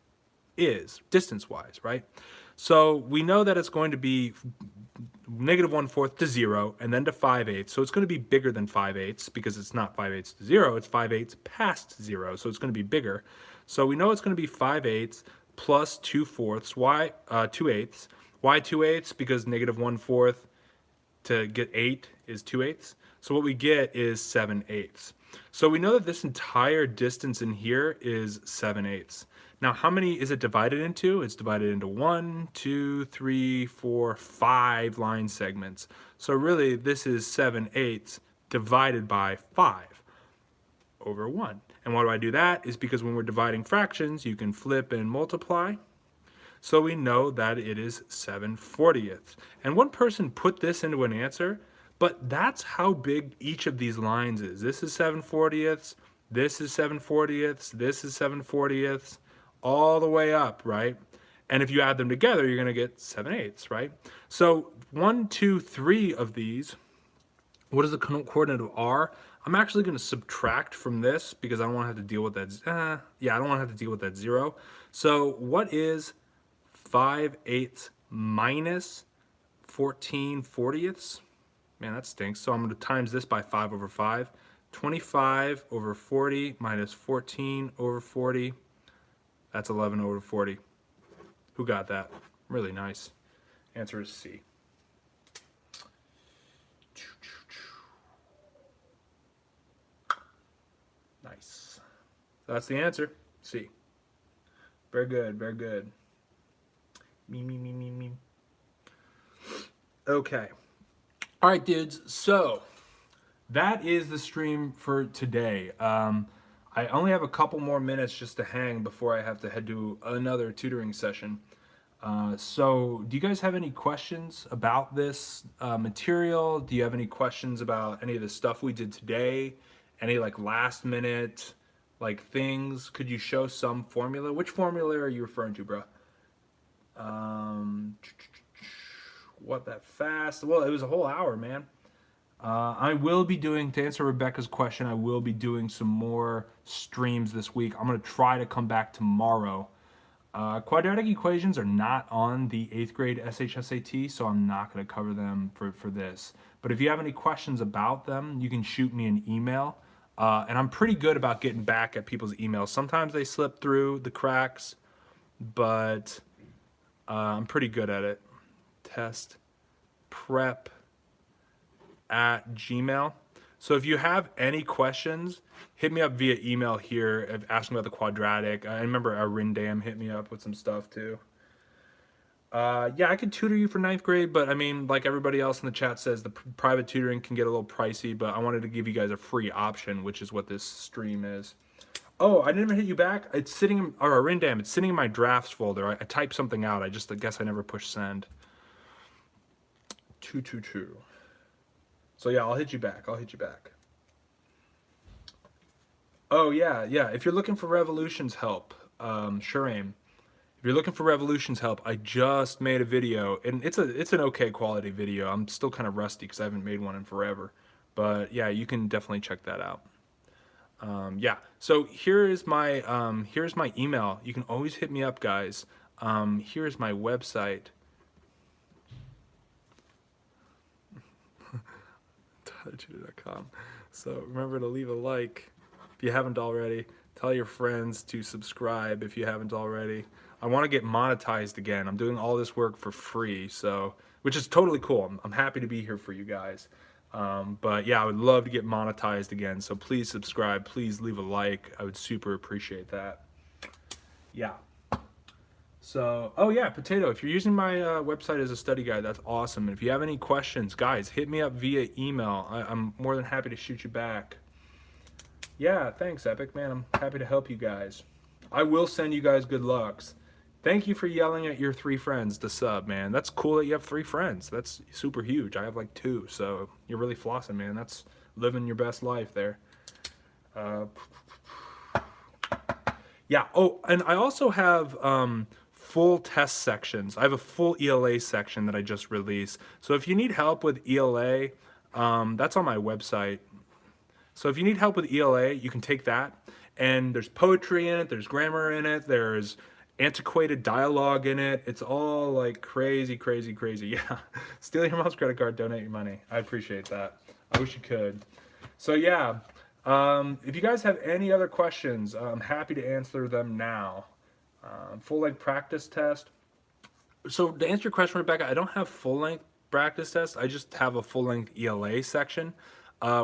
is, distance-wise, right? So we know that it's going to be -1/4 to 0 and then to 5/8. So it's going to be bigger than 5/8 because it's not 5/8 to 0, it's 5/8 past 0. So it's going to be bigger. So we know it's going to be 5/8 plus 2/4, 2/8. Why 2/8? Because -1/4 to get 8 is 2/8. So what we get is 7/8. So we know that this entire distance in here is 7/8. Now, how many is it divided into? It's divided into 1, 2, 3, 4, 5 line segments. So really, this is 7/8 divided by 5 over 1. And why do I do that? Is because when we're dividing fractions, you can flip and multiply. So we know that it is 7/40. And one person put this into an answer, but that's how big each of these lines is. This is 7/40, this is 7/40, this is 7/40, all the way up, right? And if you add them together, you're going to get 7/8, right? So 1, 2, 3 of these, what is the coordinate of R? I'm actually going to subtract from this because I don't want to have to deal with that. I don't want to have to deal with that 0. So what is 5/8 minus 14/40? Man, that stinks. So I'm going to times this by 5 over 5. 25 over 40 minus 14 over 40. That's 11 over 40. Who got that? Really nice. Answer is C. Nice. That's the answer. C. Very good, very good. Me. Okay. All right, dudes. So that is the stream for today. I only have a couple more minutes just to hang before I have to head to another tutoring session. So do you guys have any questions about this material? Do you have any questions about any of the stuff we did today? Any like last minute like things? Could you show some formula? Which formula are you referring to, bro? Um, what, that fast? Well, it was a whole hour, man. I will be doing, to answer Rebecca's question, I will be doing some more streams this week. I'm going to try to come back tomorrow. Quadratic equations are not on the 8th grade SHSAT, so I'm not going to cover them for this. But if you have any questions about them, you can shoot me an email. And I'm pretty good about getting back at people's emails. Sometimes they slip through the cracks, but I'm pretty good at it. Test prep at Gmail. So if you have any questions, hit me up via email here asking about the quadratic. I remember Arindam hit me up with some stuff too. Yeah, I could tutor you for 9th grade, but I mean, like everybody else in the chat says, the private tutoring can get a little pricey, but I wanted to give you guys a free option, which is what this stream is. Oh, I didn't even hit you back. It's sitting in, or Arindam, it's sitting in my drafts folder. I typed something out. I guess I never pushed send. 222. So yeah, I'll hit you back. Oh yeah. If you're looking for Revolutions help, sure aim. If you're looking for Revolutions help, I just made a video, and it's an okay quality video. I'm still kind of rusty because I haven't made one in forever, but yeah, you can definitely check that out. Yeah. So here's my email. You can always hit me up, guys. Here's my website. Tyler2.com. So remember to leave a like if you haven't already. Tell your friends to subscribe if you haven't already. I want to get monetized again. I'm doing all this work for free, so which is totally cool. I'm happy to be here for you guys. But yeah, I would love to get monetized again. So please subscribe. Please leave a like. I would super appreciate that. Yeah. So, oh yeah, Potato, if you're using my website as a study guide, that's awesome. And if you have any questions, guys, hit me up via email. I'm more than happy to shoot you back. Yeah, thanks, Epic, man. I'm happy to help you guys. I will send you guys good lucks. Thank you for yelling at your 3 friends to sub, man. That's cool that you have 3 friends. That's super huge. I have like 2, so you're really flossing, man. That's living your best life there. Yeah, oh, and I also have full test sections. I have a full ELA section that I just released. So if you need help with ELA, that's on my website. So if you need help with ELA, you can take that. And there's poetry in it, there's grammar in it, there's antiquated dialogue in it. It's all like crazy. Yeah. Steal your mom's credit card, donate your money. I appreciate that. I wish you could. So yeah, if you guys have any other questions, I'm happy to answer them now. Full length practice test. So to answer your question, Rebecca, I don't have full length practice test. I just have a full length ELA section,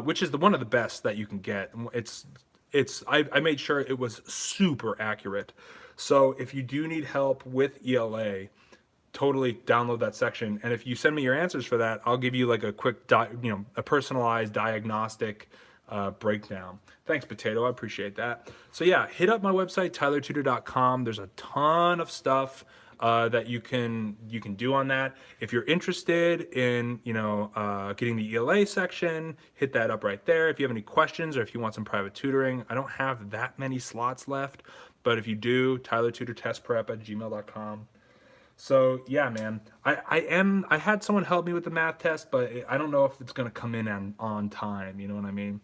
which is one of the best that you can get. I made sure it was super accurate. So if you do need help with ELA, totally download that section. And if you send me your answers for that, I'll give you like a quick, a personalized diagnostic breakdown. Thanks, Potato. I appreciate that. So yeah, hit up my website, tylertutor.com. There's a ton of stuff that you can do on that. If you're interested in getting the ELA section, hit that up right there. If you have any questions or if you want some private tutoring, I don't have that many slots left, but if you do, tylertutortestprep@gmail.com. So yeah, man, I had someone help me with the math test, but I don't know if it's gonna come in on time. You know what I mean?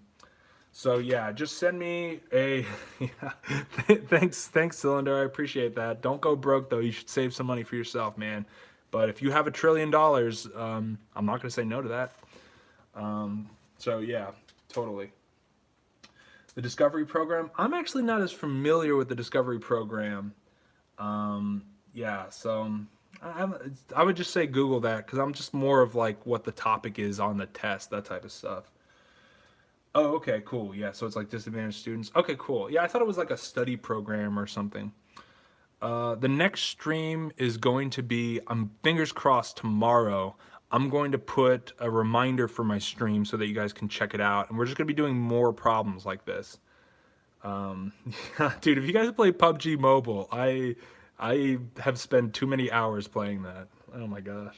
So yeah, just send me a yeah. Thanks, Cylinder. I appreciate that. Don't go broke though. You should save some money for yourself, man. But if you have $1 trillion, I'm not gonna say no to that. So yeah, totally. The Discovery Program. I'm actually not as familiar with the Discovery Program. Yeah, so I would just say Google that because I'm just more of like what the topic is on the test, that type of stuff. Oh, okay, cool. Yeah, so it's like disadvantaged students. Okay, cool. Yeah, I thought it was like a study program or something. The next stream is going to be, I'm fingers crossed, tomorrow. I'm going to put a reminder for my stream so that you guys can check it out. And we're just going to be doing more problems like this. Yeah, dude, if you guys play PUBG Mobile, I have spent too many hours playing that. Oh my gosh.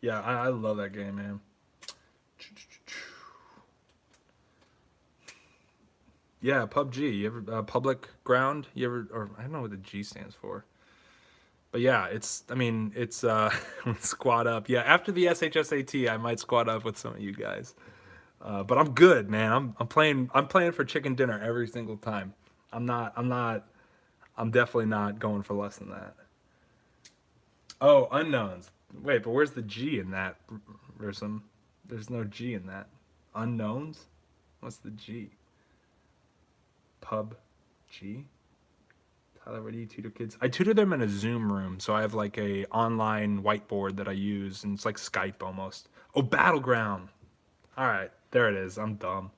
Yeah, I love that game, man. Yeah, PUBG. You ever public ground? You ever, or I don't know what the G stands for. But yeah, it's, I mean, it's squad up. Yeah, after the SHSAT, I might squad up with some of you guys. But I'm good, man. I'm playing for chicken dinner every single time. I'm definitely not going for less than that. Oh, unknowns. Wait, but where's the G in that? There's no G in that. Unknowns? What's the G? Pub G? Tyler, where do you tutor kids? I tutor them in a Zoom room, so I have like a online whiteboard that I use, and it's like Skype almost. Oh, Battleground. All right, there it is. I'm dumb.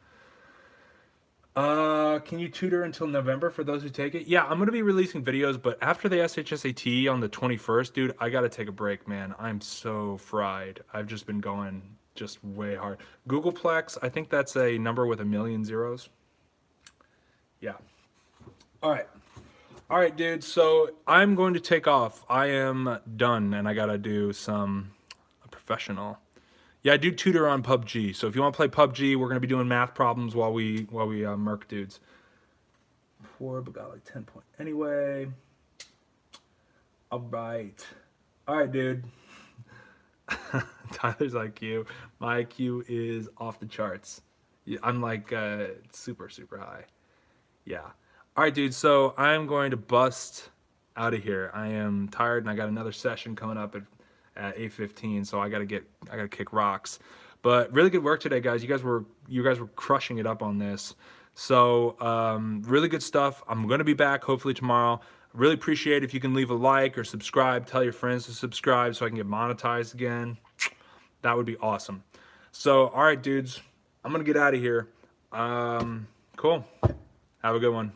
Can you tutor until November for those who take it? Yeah, I'm gonna be releasing videos, but after the SHSAT on the 21st, dude, I gotta take a break, man. I'm so fried. I've just been going just way hard. Googleplex, I think that's a number with a million zeros. Yeah. All right. All right, dude. So I'm going to take off. I am done, and I gotta do some professional. Yeah, I do tutor on PUBG. So if you want to play PUBG, we're gonna be doing math problems while we murk dudes. Four, but got like 10 point. Anyway, all right, dude. Tyler's IQ. My IQ is off the charts. Yeah, I'm like super high. Yeah. All right, dude. So I'm going to bust out of here. I am tired, and I got another session coming up at 8:15. So I gotta kick rocks. But really good work today, guys. You guys were crushing it up on this. So really good stuff. I'm gonna be back hopefully tomorrow. Really appreciate if you can leave a like or subscribe. Tell your friends to subscribe so I can get monetized again. That would be awesome. So all right, dudes. I'm gonna get out of here. Cool. Have a good one.